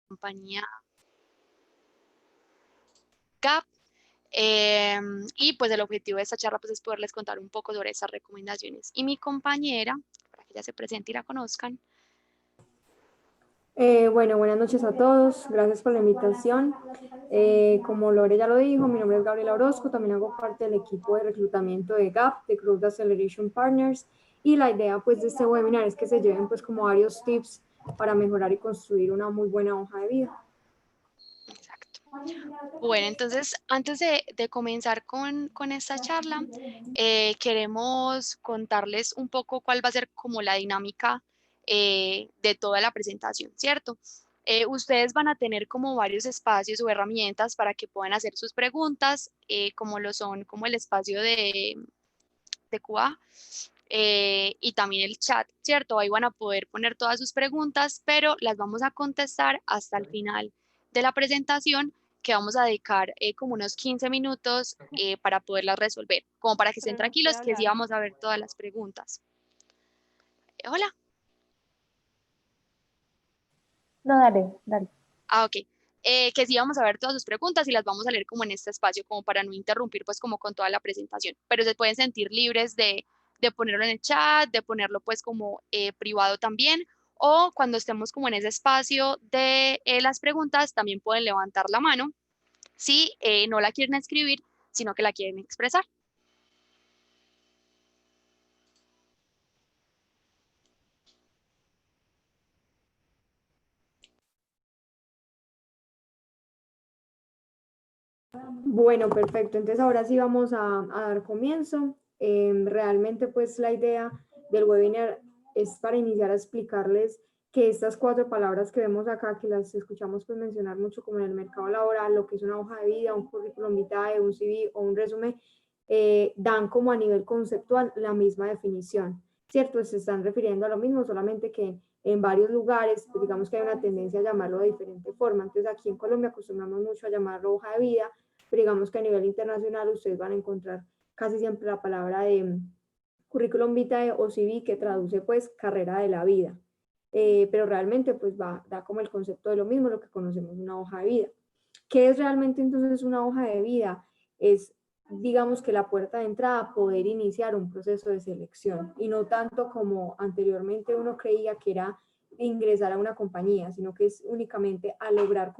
compañía Gap. Y pues el objetivo de esta charla pues es poderles contar un poco sobre esas recomendaciones. Y mi compañera, para que ella se presente y la conozcan. Bueno, buenas noches a todos. Gracias por la invitación. Como Lore ya lo dijo, mi nombre es Gabriela Orozco. También hago parte del equipo de reclutamiento de GAP, de Growth Acceleration Partners. Y la idea pues de este webinar es que se lleven pues como varios tips para mejorar y construir una muy buena hoja de vida. Exacto. Bueno, entonces antes de comenzar con esta charla, queremos contarles un poco cuál va a ser como la dinámica de toda la presentación, ¿cierto? Ustedes van a tener como varios espacios o herramientas para que puedan hacer sus preguntas, como lo son como el espacio de QA y también el chat, ¿cierto? Ahí van a poder poner todas sus preguntas, pero las vamos a contestar hasta el final de la presentación, que vamos a dedicar como unos 15 minutos para poderlas resolver, como para que estén Pero no puede tranquilos que sí hablar. vamos a ver todas las preguntas. Hola. No, dale. Ok. Que sí vamos a ver todas sus preguntas y las vamos a leer como en este espacio, como para no interrumpir pues como con toda la presentación, pero se pueden sentir libres de ponerlo en el chat, de ponerlo pues como privado también, o cuando estemos como en ese espacio de las preguntas, también pueden levantar la mano si no la quieren escribir, sino que la quieren expresar. Bueno, perfecto. Entonces ahora sí vamos a dar comienzo. Realmente pues la idea del webinar es para iniciar a explicarles que estas 4 palabras que vemos acá, que las escuchamos pues mencionar mucho como en el mercado laboral, lo que es una hoja de vida, un currículum vitae, un CV o un resumen, dan como a nivel conceptual la misma definición, ¿cierto? Se están refiriendo a lo mismo, solamente que en varios lugares, pues digamos que hay una tendencia a llamarlo de diferente forma. Entonces aquí en Colombia acostumbramos mucho a llamarlo hoja de vida, pero digamos que a nivel internacional ustedes van a encontrar casi siempre la palabra de currículum vitae o CV, que traduce pues carrera de la vida. Pero realmente pues da como el concepto de lo mismo, lo que conocemos una hoja de vida. ¿Qué es realmente entonces una hoja de vida? Es, digamos que la puerta de entrada a poder iniciar un proceso de selección y no tanto como anteriormente uno creía que era ingresar a una compañía, sino que es únicamente a lograr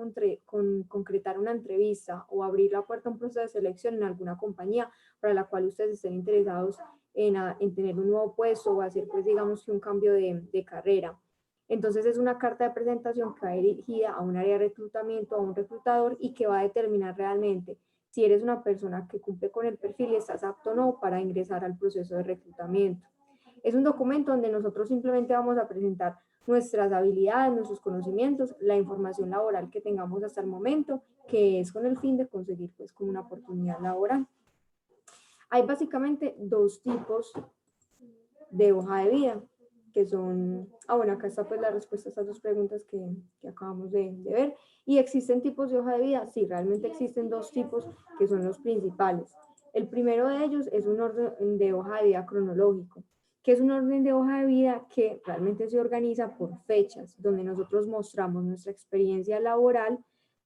concretar una entrevista o abrir la puerta a un proceso de selección en alguna compañía para la cual ustedes estén interesados en tener un nuevo puesto o hacer pues digamos que un cambio de carrera. Entonces es una carta de presentación que va dirigida a un área de reclutamiento, a un reclutador y que va a determinar realmente si eres una persona que cumple con el perfil y estás apto o no para ingresar al proceso de reclutamiento. Es un documento donde nosotros simplemente vamos a presentar nuestras habilidades, nuestros conocimientos, la información laboral que tengamos hasta el momento, que es con el fin de conseguir pues como una oportunidad laboral. Hay básicamente 2 tipos de hoja de vida, que son, bueno, acá está pues la respuesta a estas 2 preguntas que acabamos de ver. ¿Y existen tipos de hoja de vida? Sí, realmente existen 2 tipos que son los principales. El primero de ellos es un orden de hoja de vida cronológico, que es un orden de hoja de vida que realmente se organiza por fechas, donde nosotros mostramos nuestra experiencia laboral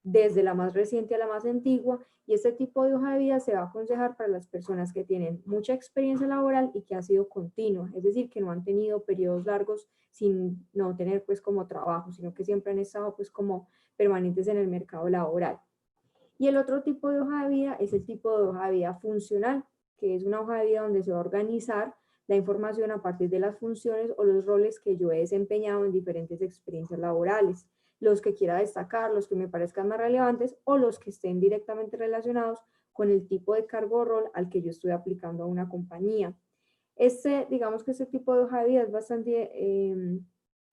desde la más reciente a la más antigua, y este tipo de hoja de vida se va a aconsejar para las personas que tienen mucha experiencia laboral y que ha sido continua, es decir, que no han tenido periodos largos sin no tener pues como trabajo, sino que siempre han estado pues como permanentes en el mercado laboral. Y el otro tipo de hoja de vida es el tipo de hoja de vida funcional, que es una hoja de vida donde se va a organizar la información a partir de las funciones o los roles que yo he desempeñado en diferentes experiencias laborales, los que quiera destacar, los que me parezcan más relevantes o los que estén directamente relacionados con el tipo de cargo o rol al que yo estoy aplicando a una compañía. Digamos que este tipo de hoja de vida es bastante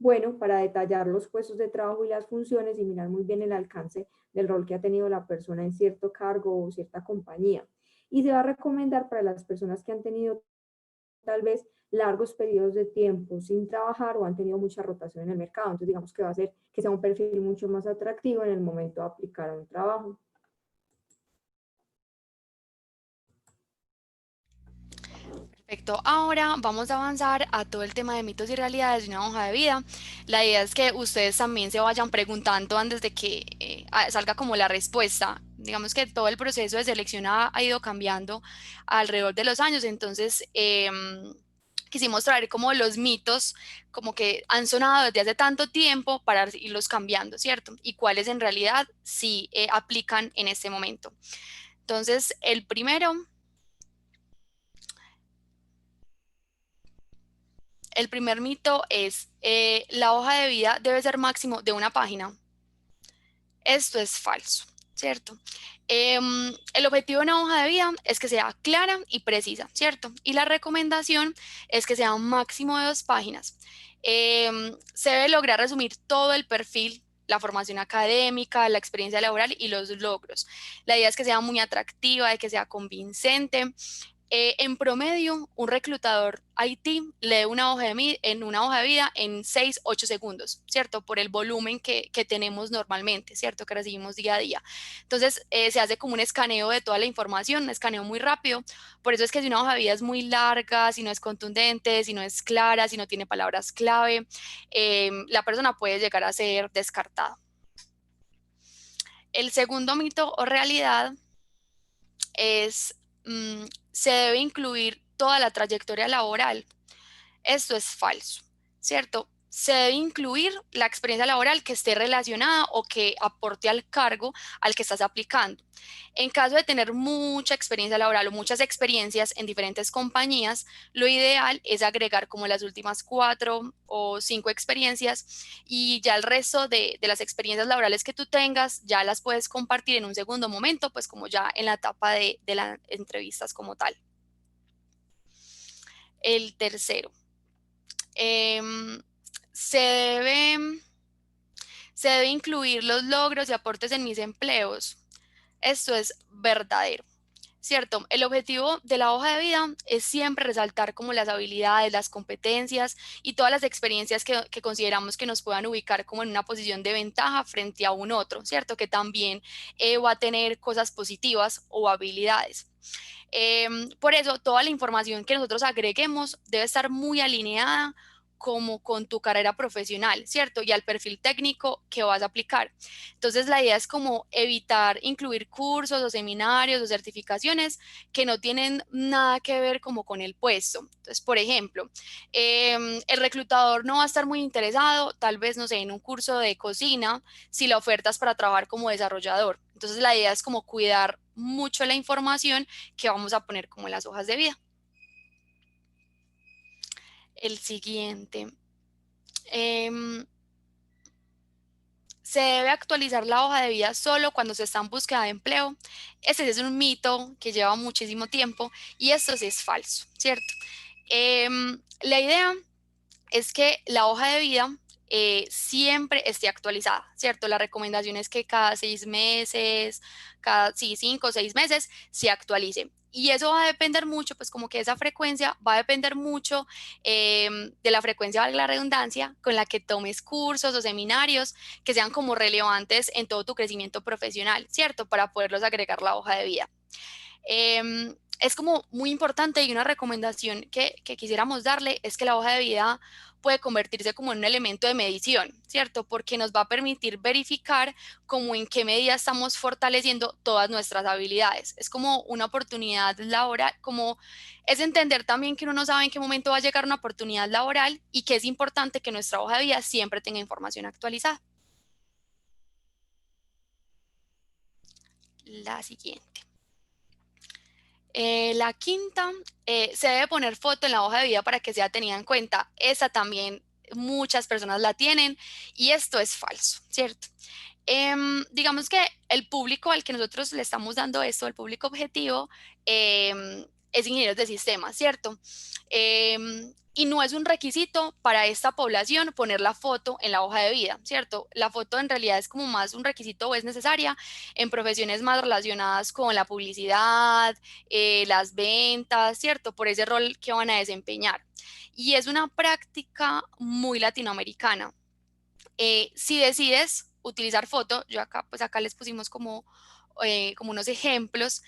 bueno para detallar los puestos de trabajo y las funciones y mirar muy bien el alcance del rol que ha tenido la persona en cierto cargo o cierta compañía. Y se va a recomendar para las personas que han tenido tal vez largos periodos de tiempo sin trabajar o han tenido mucha rotación en el mercado. Entonces digamos que va a hacer que sea un perfil mucho más atractivo en el momento de aplicar a un trabajo. Perfecto, ahora vamos a avanzar a todo el tema de mitos y realidades de una hoja de vida. La idea es que ustedes también se vayan preguntando antes de que salga como la respuesta. Digamos que todo el proceso de selección ha ido cambiando alrededor de los años, entonces quisimos traer como los mitos como que han sonado desde hace tanto tiempo para irlos cambiando, ¿cierto? Y cuáles en realidad sí aplican en este momento. Entonces, el primer mito es, la hoja de vida debe ser máximo de una página. Esto es falso, ¿cierto? El objetivo de una hoja de vida es que sea clara y precisa, ¿cierto? Y la recomendación es que sea un máximo de 2 páginas. Se debe lograr resumir todo el perfil, la formación académica, la experiencia laboral y los logros. La idea es que sea muy atractiva, de que sea convincente. En promedio, un reclutador IT lee una hoja en una hoja de vida en 6, 8 segundos, ¿cierto? Por el volumen que tenemos normalmente, ¿cierto? Que recibimos día a día. Entonces, se hace como un escaneo de toda la información, un escaneo muy rápido. Por eso es que si una hoja de vida es muy larga, si no es contundente, si no es clara, si no tiene palabras clave, la persona puede llegar a ser descartada. El segundo mito o realidad es, se debe incluir toda la trayectoria laboral. Esto es falso, ¿cierto? Se debe incluir la experiencia laboral que esté relacionada o que aporte al cargo al que estás aplicando. En caso de tener mucha experiencia laboral o muchas experiencias en diferentes compañías, lo ideal es agregar como las últimas 4 o 5 experiencias y ya el resto de las experiencias laborales que tú tengas ya las puedes compartir en un segundo momento, pues como ya en la etapa de las entrevistas como tal. El tercero. em, se debe, se debe incluir los logros y aportes en mis empleos. Esto es verdadero, ¿cierto? El objetivo de la hoja de vida es siempre resaltar como las habilidades, las competencias y todas las experiencias que consideramos que nos puedan ubicar como en una posición de ventaja frente a un otro, ¿cierto? Que también va a tener cosas positivas o habilidades. Por eso, toda la información que nosotros agreguemos debe estar muy alineada como con tu carrera profesional, ¿cierto? Y al perfil técnico que vas a aplicar. Entonces, la idea es como evitar incluir cursos o seminarios o certificaciones que no tienen nada que ver como con el puesto. Entonces, por ejemplo, el reclutador no va a estar muy interesado, tal vez, no sé, en un curso de cocina, si la oferta es para trabajar como desarrollador. Entonces, la idea es como cuidar mucho la información que vamos a poner como en las hojas de vida. El siguiente. Se debe actualizar la hoja de vida solo cuando se está en búsqueda de empleo. Este es un mito que lleva muchísimo tiempo y esto sí es falso, ¿cierto? La idea es que la hoja de vida siempre esté actualizada, ¿cierto? La recomendación es que cada 6 meses, cada 5 o 6 meses se actualice. Y eso va a depender mucho, pues como que esa frecuencia va a depender mucho de la frecuencia, valga la redundancia, con la que tomes cursos o seminarios que sean como relevantes en todo tu crecimiento profesional, ¿cierto? Para poderlos agregar a la hoja de vida. Es como muy importante y una recomendación que quisiéramos darle es que la hoja de vida puede convertirse como en un elemento de medición, ¿cierto? Porque nos va a permitir verificar como en qué medida estamos fortaleciendo todas nuestras habilidades. Es como una oportunidad laboral, como es entender también que uno no sabe en qué momento va a llegar una oportunidad laboral y que es importante que nuestra hoja de vida siempre tenga información actualizada. La siguiente. La quinta, se debe poner foto en la hoja de vida para que sea tenida en cuenta. Esa también muchas personas la tienen y esto es falso, ¿cierto? Digamos que el público al que nosotros le estamos dando esto, el público objetivo, es ingenieros de sistemas, ¿cierto? Y no es un requisito para esta población poner la foto en la hoja de vida, ¿cierto? La foto en realidad es como más un requisito o es necesaria en profesiones más relacionadas con la publicidad, las ventas, ¿cierto? Por ese rol que van a desempeñar. Y es una práctica muy latinoamericana. Si decides utilizar foto, yo acá, pues acá les pusimos como como unos ejemplos.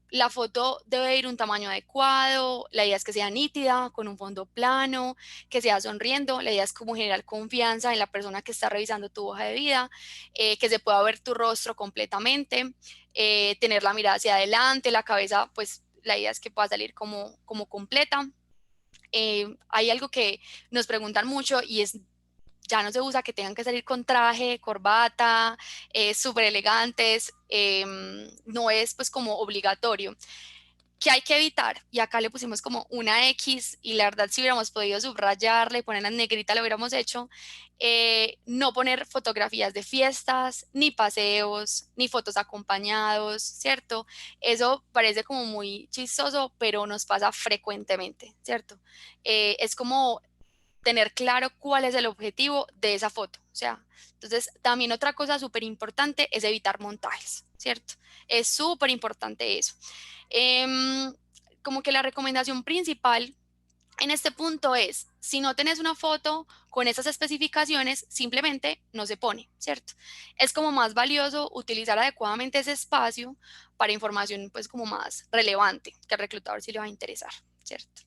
La foto debe ir un tamaño adecuado, la idea es que sea nítida, con un fondo plano, que sea sonriendo, la idea es como generar confianza en la persona que está revisando tu hoja de vida, que se pueda ver tu rostro completamente, tener la mirada hacia adelante, la cabeza, pues la idea es que pueda salir como completa. Hay algo que nos preguntan mucho y es, ya no se usa que tengan que salir con traje, corbata, súper elegantes, no es pues como obligatorio. ¿Qué hay que evitar? Y acá le pusimos como una X y la verdad si hubiéramos podido subrayarle, ponerla en negrita lo hubiéramos hecho. No poner fotografías de fiestas, ni paseos, ni fotos acompañados, ¿cierto? Eso parece como muy chistoso, pero nos pasa frecuentemente, ¿cierto? Es como tener claro cuál es el objetivo de esa foto. O sea, entonces también otra cosa súper importante es evitar montajes, ¿cierto? Es súper importante eso. Como que la recomendación principal en este punto es, si no tenés una foto con esas especificaciones, simplemente no se pone, ¿cierto? Es como más valioso utilizar adecuadamente ese espacio para información pues como más relevante, que al reclutador sí le va a interesar, ¿cierto?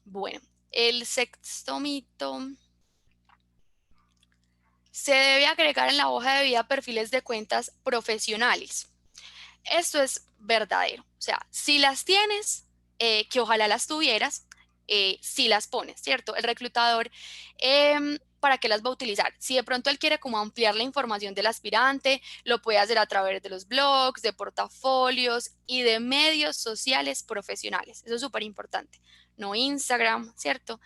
Bueno, el sexto mito: se debe agregar en la hoja de vida perfiles de cuentas profesionales. Esto es verdadero. O sea, si las tienes, que ojalá las tuvieras, si las pones, ¿cierto? El reclutador, ¿para qué las va a utilizar? Si de pronto él quiere como ampliar la información del aspirante, lo puede hacer a través de los blogs, de portafolios y de medios sociales profesionales. Eso es súper importante. No Instagram, ¿cierto?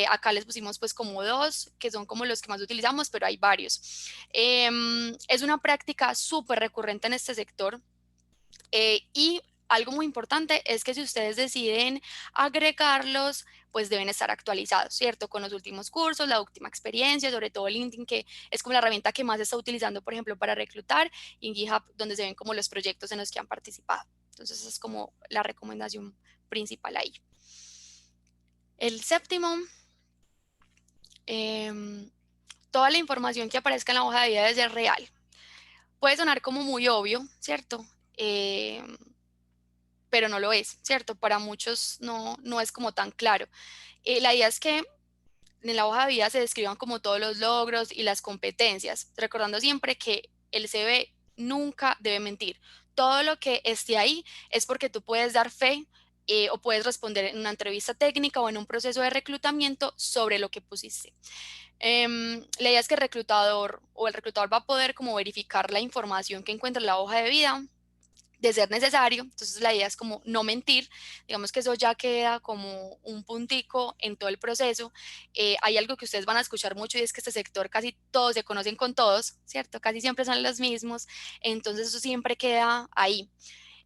Acá les pusimos pues como dos, que son como los que más utilizamos, pero hay varios. Es una práctica súper recurrente en este sector. Y algo muy importante es que si ustedes deciden agregarlos, pues deben estar actualizados, ¿cierto? Con los últimos cursos, la última experiencia, sobre todo LinkedIn, que es como la herramienta que más se está utilizando, por ejemplo, para reclutar, y en GitHub, donde se ven como los proyectos en los que han participado. Entonces, esa es como la recomendación principal ahí. El séptimo, toda la información que aparezca en la hoja de vida debe ser real. Puede sonar como muy obvio, ¿cierto? Pero no lo es, ¿cierto? Para muchos no es como tan claro. La idea es que en la hoja de vida se describan como todos los logros y las competencias, recordando siempre que el CV nunca debe mentir. Todo lo que esté ahí es porque tú puedes dar fe, o puedes responder en una entrevista técnica o en un proceso de reclutamiento sobre lo que pusiste. La idea es que el reclutador o el reclutador va a poder como verificar la información que encuentra en la hoja de vida de ser necesario. Entonces la idea es como no mentir, digamos que eso ya queda como un puntico en todo el proceso. Hay algo que ustedes van a escuchar mucho y es que este sector casi todos se conocen con todos, ¿cierto? Casi siempre son los mismos, entonces eso siempre queda ahí.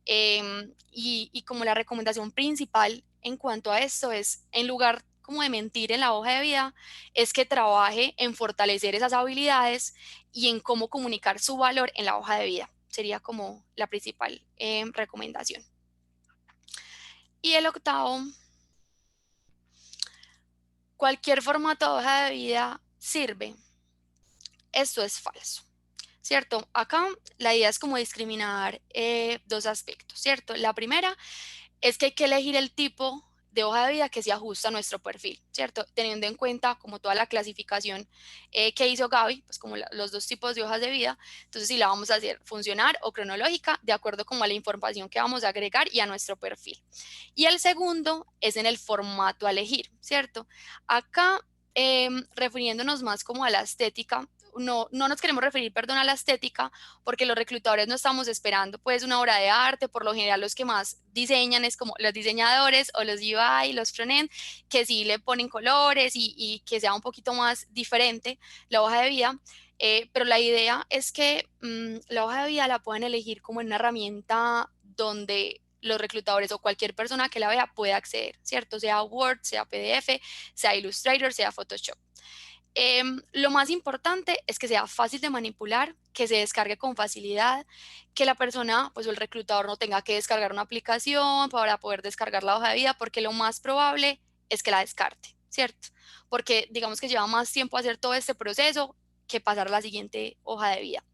Y como la recomendación principal en cuanto a esto es, en lugar como de mentir en la hoja de vida, es que trabaje en fortalecer esas habilidades y en cómo comunicar su valor en la hoja de vida. Sería como la principal recomendación. Y el octavo: cualquier formato de hoja de vida sirve. Esto es falso, ¿cierto? Acá la idea es como discriminar dos aspectos, ¿cierto? La primera es que hay que elegir el tipo de hoja de vida que se ajusta a nuestro perfil, ¿cierto? Teniendo en cuenta como toda la clasificación que hizo Gaby, pues como los dos tipos de hojas de vida. Entonces, si la vamos a hacer funcional o cronológica, de acuerdo como a la información que vamos a agregar y a nuestro perfil. Y el segundo es en el formato a elegir, ¿cierto? Acá, refiriéndonos más como a la estética, no nos queremos referir, perdón, a la estética, porque los reclutadores no estamos esperando pues una obra de arte. Por lo general los que más diseñan es como los diseñadores o los UI, los frontend, que sí le ponen colores y que sea un poquito más diferente la hoja de vida. Pero la idea es que la hoja de vida la puedan elegir como en una herramienta donde los reclutadores o cualquier persona que la vea pueda acceder, ¿cierto? Sea Word, sea PDF, sea Illustrator, sea Photoshop. Lo más importante es que sea fácil de manipular, que se descargue con facilidad, que la persona, pues o el reclutador, no tenga que descargar una aplicación para poder descargar la hoja de vida, porque lo más probable es que la descarte, ¿cierto? Porque digamos que lleva más tiempo hacer todo este proceso que pasar a la siguiente hoja de vida.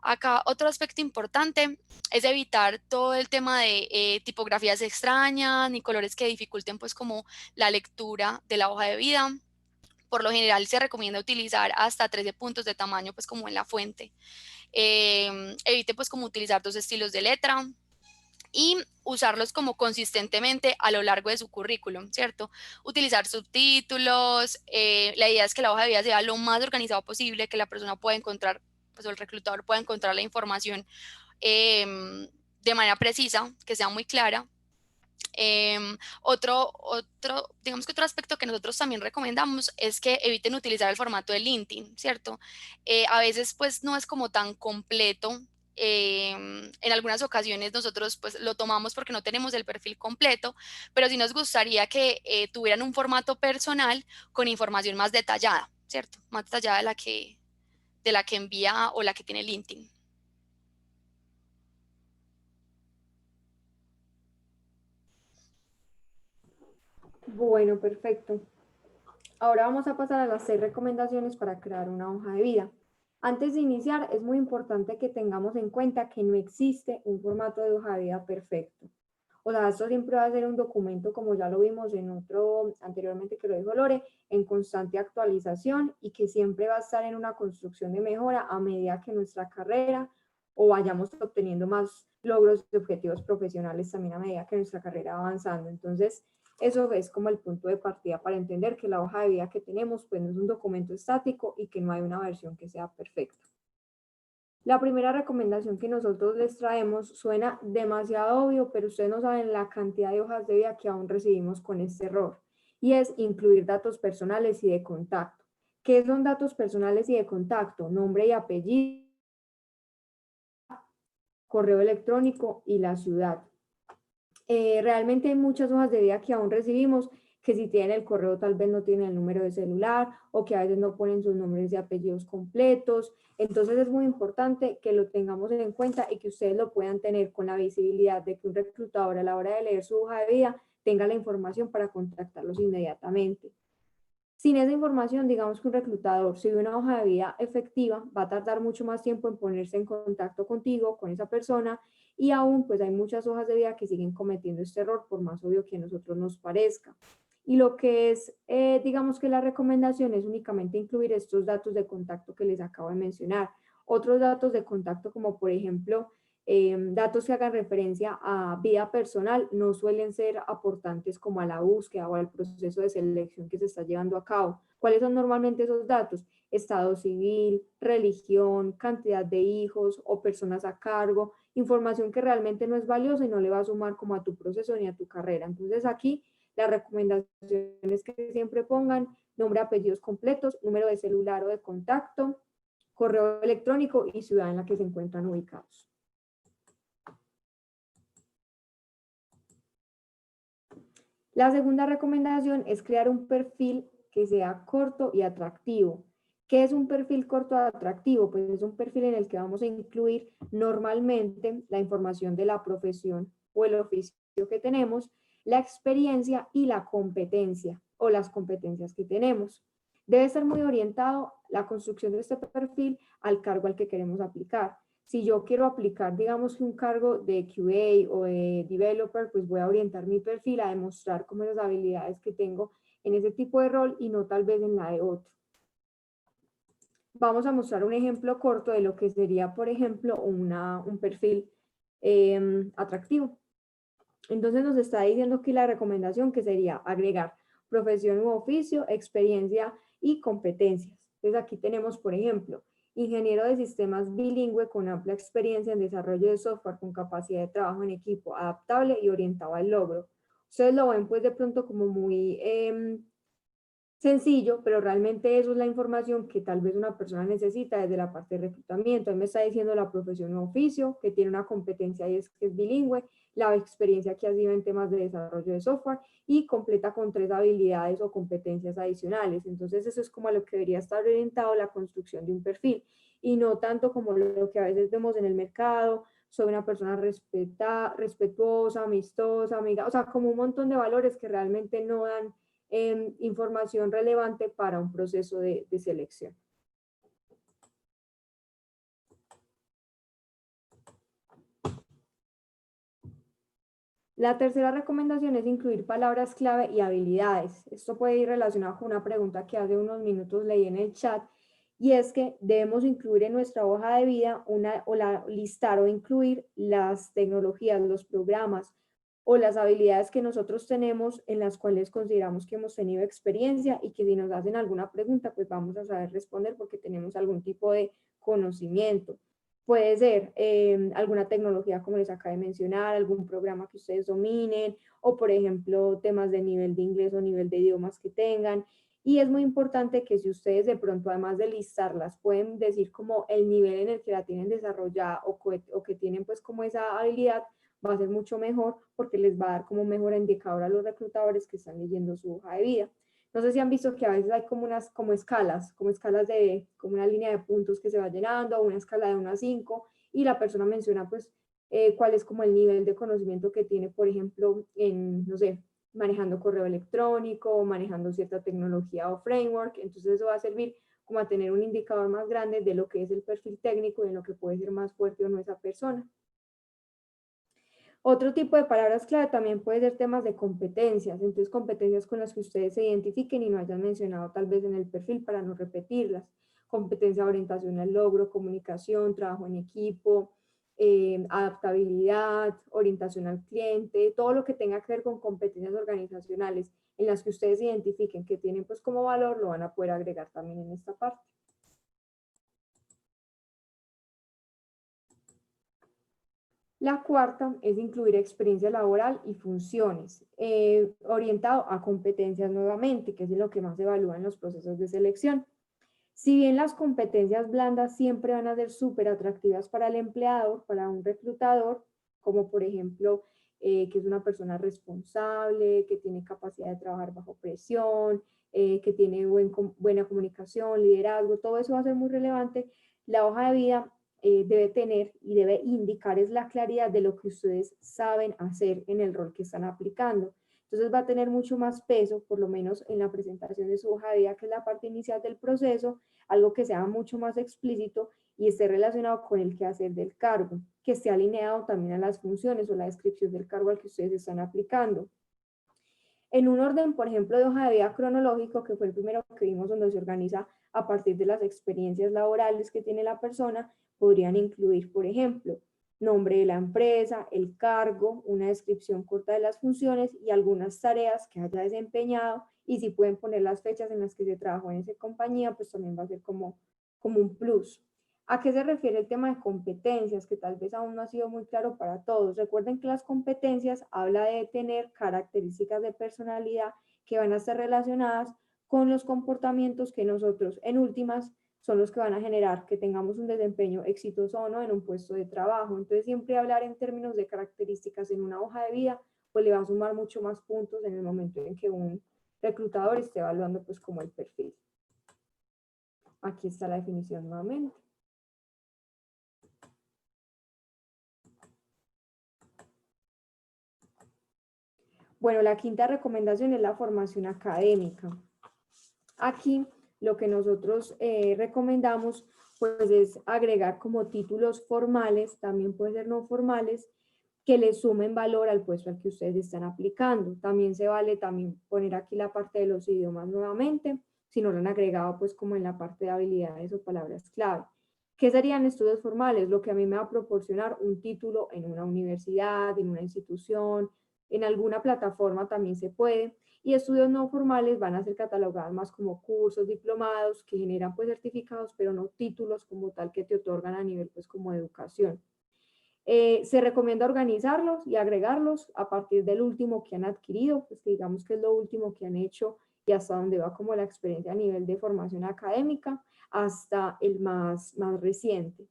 Acá otro aspecto importante es evitar todo el tema de tipografías extrañas ni colores que dificulten pues como la lectura de la hoja de vida. Por lo general se recomienda utilizar hasta 13 puntos de tamaño pues como en la fuente. Evite pues como utilizar dos estilos de letra y usarlos como consistentemente a lo largo de su currículum, ¿cierto? Utilizar subtítulos, la idea es que la hoja de vida sea lo más organizado posible, que la persona pueda encontrar, pues el reclutador pueda encontrar la información de manera precisa, que sea muy clara. Digamos que otro aspecto que nosotros también recomendamos es que eviten utilizar el formato de LinkedIn, ¿cierto? A veces pues no es como tan completo. En algunas ocasiones nosotros pues lo tomamos porque no tenemos el perfil completo, pero sí nos gustaría que tuvieran un formato personal con información más detallada, ¿cierto? Más detallada de la que envía o la que tiene LinkedIn. Bueno, perfecto. Ahora vamos a pasar a las 6 recomendaciones para crear una hoja de vida. Antes de iniciar, es muy importante que tengamos en cuenta que no existe un formato de hoja de vida perfecto. O sea, esto siempre va a ser un documento, como ya lo vimos en otro anteriormente que lo dijo Lore, en constante actualización y que siempre va a estar en una construcción de mejora a medida que nuestra carrera o vayamos obteniendo más logros y objetivos profesionales también a medida que nuestra carrera va avanzando. Entonces, eso es como el punto de partida para entender que la hoja de vida que tenemos pues no es un documento estático y que no hay una versión que sea perfecta. La primera recomendación que nosotros les traemos suena demasiado obvio, pero ustedes no saben la cantidad de hojas de vida que aún recibimos con este error, y es incluir datos personales y de contacto. ¿Qué son datos personales y de contacto? Nombre y apellido, correo electrónico y la ciudad. Realmente hay muchas hojas de vida que aún recibimos que si tienen el correo tal vez no tienen el número de celular o que a veces no ponen sus nombres y apellidos completos. Entonces es muy importante que lo tengamos en cuenta y que ustedes lo puedan tener con la visibilidad de que un reclutador a la hora de leer su hoja de vida tenga la información para contactarlos inmediatamente. Sin esa información, digamos que un reclutador, si ve una hoja de vida efectiva, va a tardar mucho más tiempo en ponerse en contacto contigo, con esa persona, y aún pues hay muchas hojas de vida que siguen cometiendo este error, por más obvio que a nosotros nos parezca. Y lo que es, digamos que la recomendación es únicamente incluir estos datos de contacto que les acabo de mencionar. Otros datos de contacto, como por ejemplo datos que hagan referencia a vida personal, no suelen ser aportantes como a la búsqueda o al proceso de selección que se está llevando a cabo. ¿Cuáles son normalmente esos datos? Estado civil, religión, cantidad de hijos o personas a cargo, información que realmente no es valiosa y no le va a sumar como a tu proceso ni a tu carrera. Entonces aquí la recomendación es que siempre pongan nombre, apellidos completos, número de celular o de contacto, correo electrónico y ciudad en la que se encuentran ubicados. La segunda recomendación es crear un perfil que sea corto y atractivo. ¿Qué es un perfil corto y atractivo? Pues es un perfil en el que vamos a incluir normalmente la información de la profesión o el oficio que tenemos, la experiencia y la competencia o las competencias que tenemos. Debe estar muy orientado la construcción de este perfil al cargo al que queremos aplicar. Si yo quiero aplicar, digamos, un cargo de QA o de developer, pues voy a orientar mi perfil a demostrar como esas habilidades que tengo en ese tipo de rol y no tal vez en la de otro. Vamos a mostrar un ejemplo corto de lo que sería, por ejemplo, un perfil atractivo. Entonces nos está diciendo aquí la recomendación que sería agregar profesión u oficio, experiencia y competencias. Entonces aquí tenemos, por ejemplo, ingeniero de sistemas bilingüe con amplia experiencia en desarrollo de software con capacidad de trabajo en equipo, adaptable y orientado al logro. Ustedes lo ven pues de pronto como muy sencillo, pero realmente eso es la información que tal vez una persona necesita desde la parte de reclutamiento. Él me está diciendo la profesión o oficio, que tiene una competencia y es que es bilingüe, la experiencia que ha sido en temas de desarrollo de software y completa con 3 habilidades o competencias adicionales. Entonces eso es como a lo que debería estar orientado la construcción de un perfil y no tanto como lo que a veces vemos en el mercado, soy una persona respetuosa, amistosa, amiga, o sea, como un montón de valores que realmente no dan información relevante para un proceso de selección. La tercera recomendación es incluir palabras clave y habilidades. Esto puede ir relacionado con una pregunta que hace unos minutos leí en el chat, y es que debemos incluir en nuestra hoja de vida listar o incluir las tecnologías, los programas o las habilidades que nosotros tenemos en las cuales consideramos que hemos tenido experiencia y que si nos hacen alguna pregunta, pues vamos a saber responder porque tenemos algún tipo de conocimiento. Puede ser alguna tecnología como les acabo de mencionar, algún programa que ustedes dominen, o por ejemplo temas de nivel de inglés o nivel de idiomas que tengan. Y es muy importante que si ustedes de pronto, además de listarlas, pueden decir como el nivel en el que la tienen desarrollada o que tienen pues como esa habilidad, va a ser mucho mejor porque les va a dar como un mejor indicador a los reclutadores que están leyendo su hoja de vida. No sé si han visto que a veces hay como unas como escalas de, como una línea de puntos que se va llenando, o una escala de 1 a 5, y la persona menciona pues cuál es como el nivel de conocimiento que tiene, por ejemplo, en, no sé, manejando correo electrónico, manejando cierta tecnología o framework. Entonces eso va a servir como a tener un indicador más grande de lo que es el perfil técnico y en lo que puede ser más fuerte o no esa persona. Otro tipo de palabras clave también puede ser temas de competencias, entonces competencias con las que ustedes se identifiquen y no hayan mencionado tal vez en el perfil para no repetirlas. Competencia, orientación al logro, comunicación, trabajo en equipo, adaptabilidad, orientación al cliente, todo lo que tenga que ver con competencias organizacionales en las que ustedes identifiquen que tienen pues como valor, lo van a poder agregar también en esta parte. La cuarta es incluir experiencia laboral y funciones, orientado a competencias nuevamente, que es lo que más se evalúa en los procesos de selección. Si bien las competencias blandas siempre van a ser súper atractivas para el empleador, para un reclutador, como por ejemplo que es una persona responsable, que tiene capacidad de trabajar bajo presión, que tiene buena comunicación, liderazgo, todo eso va a ser muy relevante. La hoja de vida debe tener y debe indicar es la claridad de lo que ustedes saben hacer en el rol que están aplicando. Entonces va a tener mucho más peso, por lo menos en la presentación de su hoja de vida, que es la parte inicial del proceso, algo que sea mucho más explícito y esté relacionado con el quehacer del cargo, que esté alineado también a las funciones o la descripción del cargo al que ustedes están aplicando. En un orden, por ejemplo, de hoja de vida cronológico, que fue el primero que vimos, donde se organiza a partir de las experiencias laborales que tiene la persona, podrían incluir, por ejemplo, nombre de la empresa, el cargo, una descripción corta de las funciones y algunas tareas que haya desempeñado, y si pueden poner las fechas en las que se trabajó en esa compañía, pues también va a ser como un plus. ¿A qué se refiere el tema de competencias? Que tal vez aún no ha sido muy claro para todos. Recuerden que las competencias habla de tener características de personalidad que van a estar relacionadas con los comportamientos que nosotros, en últimas, son los que van a generar que tengamos un desempeño exitoso o no en un puesto de trabajo. Entonces, siempre hablar en términos de características en una hoja de vida, pues le va a sumar mucho más puntos en el momento en que un reclutador esté evaluando pues como el perfil. Aquí está la definición nuevamente. Bueno, la quinta recomendación es la formación académica. Aquí lo que nosotros recomendamos pues es agregar como títulos formales, también pueden ser no formales, que le sumen valor al puesto al que ustedes están aplicando. También se vale también poner aquí la parte de los idiomas nuevamente, si no lo han agregado pues como en la parte de habilidades o palabras clave. ¿Qué serían estudios formales? Lo que a mí me va a proporcionar un título en una universidad, en una institución, en alguna plataforma también se puede. Y estudios no formales van a ser catalogados más como cursos, diplomados, que generan pues certificados, pero no títulos como tal que te otorgan a nivel pues como de educación. Se recomienda organizarlos y agregarlos a partir del último que han adquirido, pues digamos que es lo último que han hecho y hasta donde va como la experiencia a nivel de formación académica, hasta el más reciente.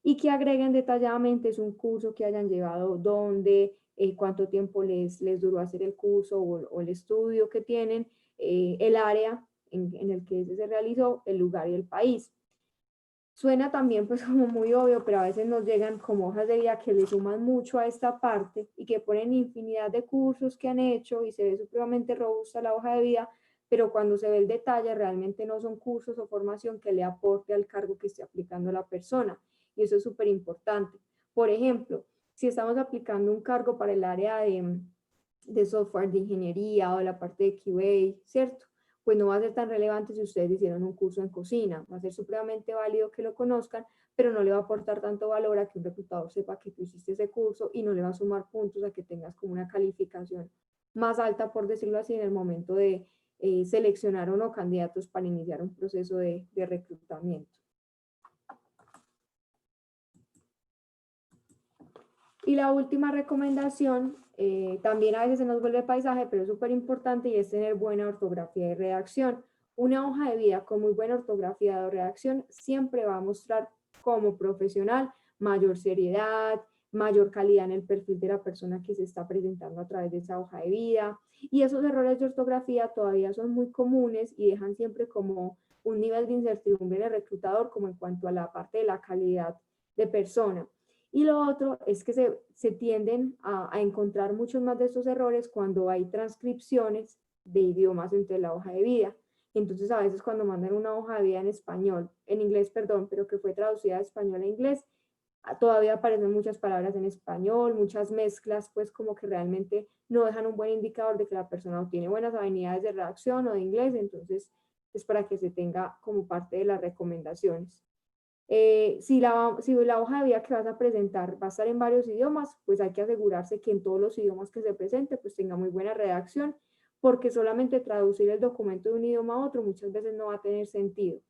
Y que agreguen detalladamente es un curso que hayan llevado, dónde, cuánto tiempo les duró hacer el curso o el estudio que tienen, el área en el que ese se realizó, el lugar y el país. Suena también pues como muy obvio, pero a veces nos llegan como hojas de vida que le suman mucho a esta parte y que ponen infinidad de cursos que han hecho y se ve supremamente robusta la hoja de vida, pero cuando se ve el detalle realmente no son cursos o formación que le aporte al cargo que esté aplicando la persona, y eso es súper importante. Por ejemplo, si estamos aplicando un cargo para el área de software, de ingeniería o la parte de QA, ¿cierto? Pues no va a ser tan relevante si ustedes hicieron un curso en cocina, va a ser supremamente válido que lo conozcan, pero no le va a aportar tanto valor a que un reclutador sepa que tú hiciste ese curso y no le va a sumar puntos a que tengas como una calificación más alta, por decirlo así, en el momento de seleccionar o no candidatos para iniciar un proceso de reclutamiento. Y la última recomendación, también a veces se nos vuelve paisaje, pero es súper importante y es tener buena ortografía y redacción. Una hoja de vida con muy buena ortografía o redacción siempre va a mostrar como profesional mayor seriedad, mayor calidad en el perfil de la persona que se está presentando a través de esa hoja de vida. Y esos errores de ortografía todavía son muy comunes y dejan siempre como un nivel de incertidumbre en el reclutador como en cuanto a la parte de la calidad de persona. Y lo otro es que se tienden a encontrar muchos más de estos errores cuando hay transcripciones de idiomas entre la hoja de vida. Entonces, a veces cuando mandan una hoja de vida en español, en inglés, perdón, pero que fue traducida de español a inglés, todavía aparecen muchas palabras en español, muchas mezclas, pues como que realmente no dejan un buen indicador de que la persona no tiene buenas habilidades de redacción o de inglés, entonces es para que se tenga como parte de las recomendaciones. Si la hoja de vida que vas a presentar va a estar en varios idiomas, pues hay que asegurarse que en todos los idiomas que se presente, pues tenga muy buena redacción, porque solamente traducir el documento de un idioma a otro muchas veces no va a tener sentido.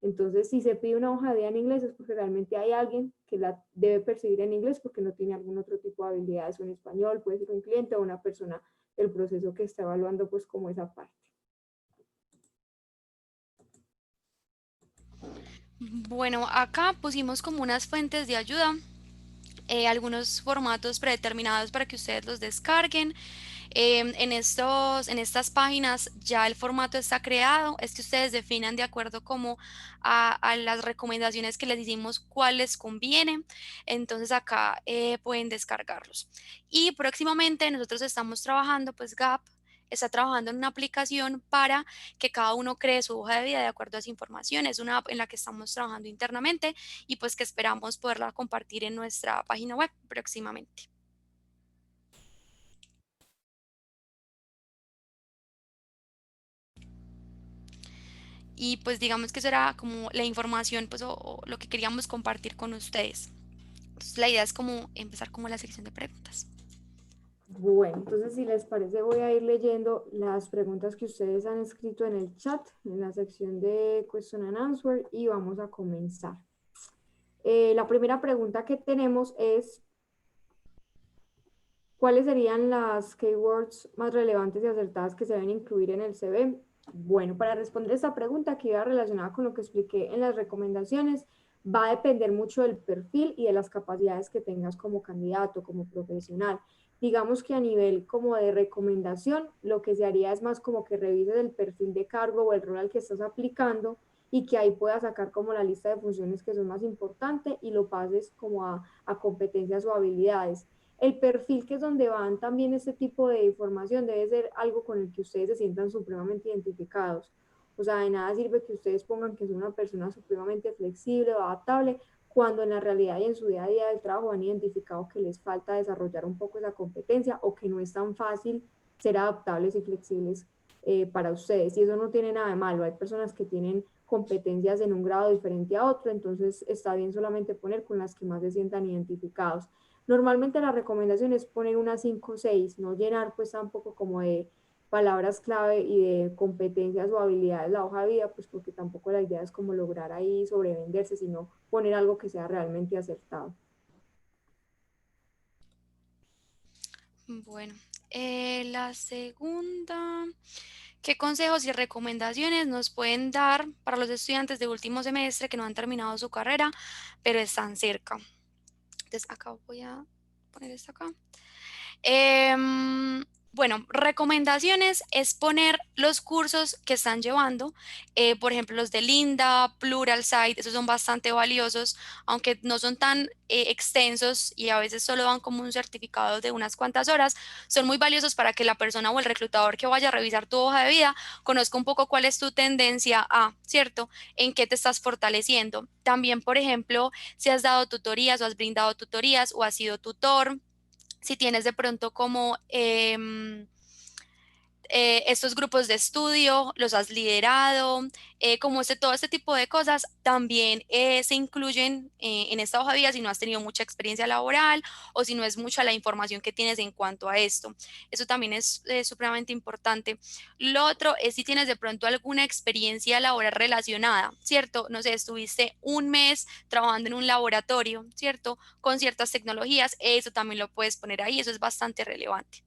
Entonces, si se pide una hoja de vida en inglés es porque realmente hay alguien que la debe percibir en inglés porque no tiene algún otro tipo de habilidades o en español, puede ser un cliente o una persona del proceso que está evaluando pues como esa parte. Bueno, acá pusimos como unas fuentes de ayuda, algunos formatos predeterminados para que ustedes los descarguen. En estas páginas ya el formato está creado, es que ustedes definan de acuerdo como a las recomendaciones que les hicimos cuál les conviene. Entonces acá pueden descargarlos. Y próximamente nosotros estamos trabajando, pues GAP está trabajando en una aplicación para que cada uno cree su hoja de vida de acuerdo a esa información. Es una app en la que estamos trabajando internamente y pues que esperamos poderla compartir en nuestra página web próximamente. Y pues digamos que eso era como la información pues o lo que queríamos compartir con ustedes. Entonces la idea es como empezar como la sección de preguntas. Bueno, entonces si les parece voy a ir leyendo las preguntas que ustedes han escrito en el chat, en la sección de Question and Answer y vamos a comenzar. La primera pregunta que tenemos es, ¿cuáles serían las keywords más relevantes y acertadas que se deben incluir en el CV? Bueno, para responder esta pregunta que iba relacionada con lo que expliqué en las recomendaciones, va a depender mucho del perfil y de las capacidades que tengas como candidato, como profesional. Digamos que a nivel como de recomendación, lo que se haría es más como que revises el perfil de cargo o el rol al que estás aplicando y que ahí puedas sacar como la lista de funciones que son más importantes y lo pases como a competencias o habilidades. El perfil, que es donde van también este tipo de información, debe ser algo con el que ustedes se sientan supremamente identificados. O sea, de nada sirve que ustedes pongan que es una persona supremamente flexible o adaptable, cuando en la realidad y en su día a día del trabajo han identificado que les falta desarrollar un poco esa competencia o que no es tan fácil ser adaptables y flexibles para ustedes. Y eso no tiene nada de malo. Hay personas que tienen competencias en un grado diferente a otro, entonces está bien solamente poner con las que más se sientan identificados. Normalmente la recomendación es poner unas 5 o 6, no llenar pues tampoco como de palabras clave y de competencias o habilidades la hoja de vida, pues porque tampoco la idea es como lograr ahí sobrevenderse, sino poner algo que sea realmente acertado. Bueno, la segunda, ¿qué consejos y recomendaciones nos pueden dar para los estudiantes de último semestre que no han terminado su carrera, pero están cerca? Entonces acá voy a poner esto acá. Bueno, recomendaciones es poner los cursos que están llevando, por ejemplo, los de Linda, Pluralsight, esos son bastante valiosos, aunque no son tan extensos y a veces solo dan como un certificado de unas cuantas horas, son muy valiosos para que la persona o el reclutador que vaya a revisar tu hoja de vida conozca un poco cuál es tu tendencia a, ¿cierto? En qué te estás fortaleciendo. También, por ejemplo, si has dado tutorías o has brindado tutorías o has sido tutor, si tienes de pronto como estos grupos de estudio, los has liderado, como todo este tipo de cosas también se incluyen en esta hoja de vida si no has tenido mucha experiencia laboral o si no es mucha la información que tienes en cuanto a esto. Eso también es supremamente importante. Lo otro es si tienes de pronto alguna experiencia laboral relacionada, ¿cierto? No sé, estuviste un mes trabajando en un laboratorio, ¿cierto? Con ciertas tecnologías, eso también lo puedes poner ahí, eso es bastante relevante.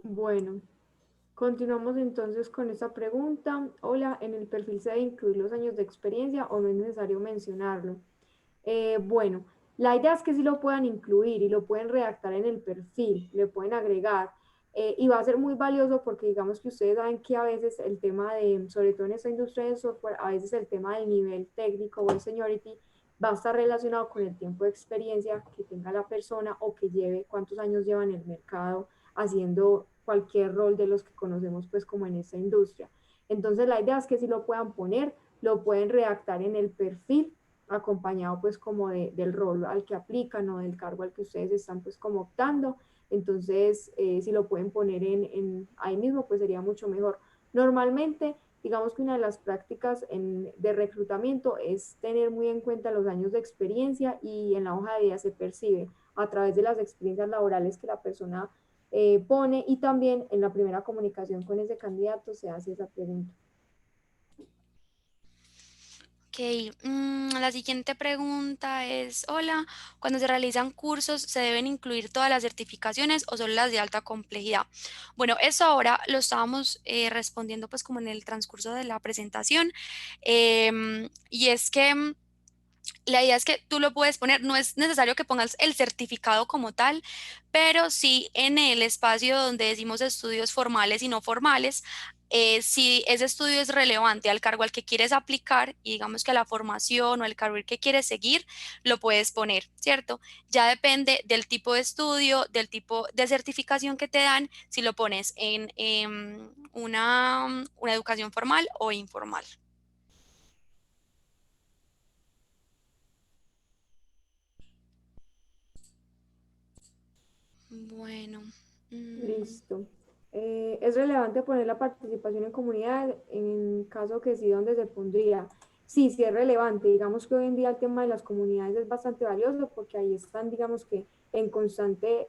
Bueno, continuamos entonces con esta pregunta. Hola, ¿en el perfil se debe incluir los años de experiencia o no es necesario mencionarlo? Bueno, la idea es que sí lo puedan incluir y lo pueden redactar en el perfil, le pueden agregar. Y va a ser muy valioso porque digamos que ustedes saben que a veces el tema de, sobre todo en esta industria del software, a veces el tema del nivel técnico o el seniority va a estar relacionado con el tiempo de experiencia que tenga la persona o que lleve, cuántos años lleva en el mercado haciendo cualquier rol de los que conocemos pues como en esta industria. Entonces la idea es que si lo puedan poner, lo pueden redactar en el perfil acompañado pues como del rol al que aplican o del cargo al que ustedes están pues como optando. Entonces, si lo pueden poner ahí mismo, pues sería mucho mejor. Normalmente, digamos que una de las prácticas de reclutamiento es tener muy en cuenta los años de experiencia y en la hoja de vida se percibe a través de las experiencias laborales que la persona pone y también en la primera comunicación con ese candidato se hace esa pregunta. Ok, la siguiente pregunta es, hola, cuando se realizan cursos, ¿se deben incluir todas las certificaciones o solo las de alta complejidad? Bueno, eso ahora lo estábamos respondiendo pues como en el transcurso de la presentación, y es que la idea es que tú lo puedes poner, no es necesario que pongas el certificado como tal, pero sí en el espacio donde decimos estudios formales y no formales, si ese estudio es relevante al cargo al que quieres aplicar y digamos que a la formación o el carril que quieres seguir, lo puedes poner, ¿cierto? Ya depende del tipo de estudio, del tipo de certificación que te dan, si lo pones en una educación formal o informal. Bueno. mm, Listo. Es relevante poner la participación en comunidad en caso que sí, ¿dónde se pondría? Sí, sí es relevante. Digamos que hoy en día el tema de las comunidades es bastante valioso porque ahí están, digamos que en constante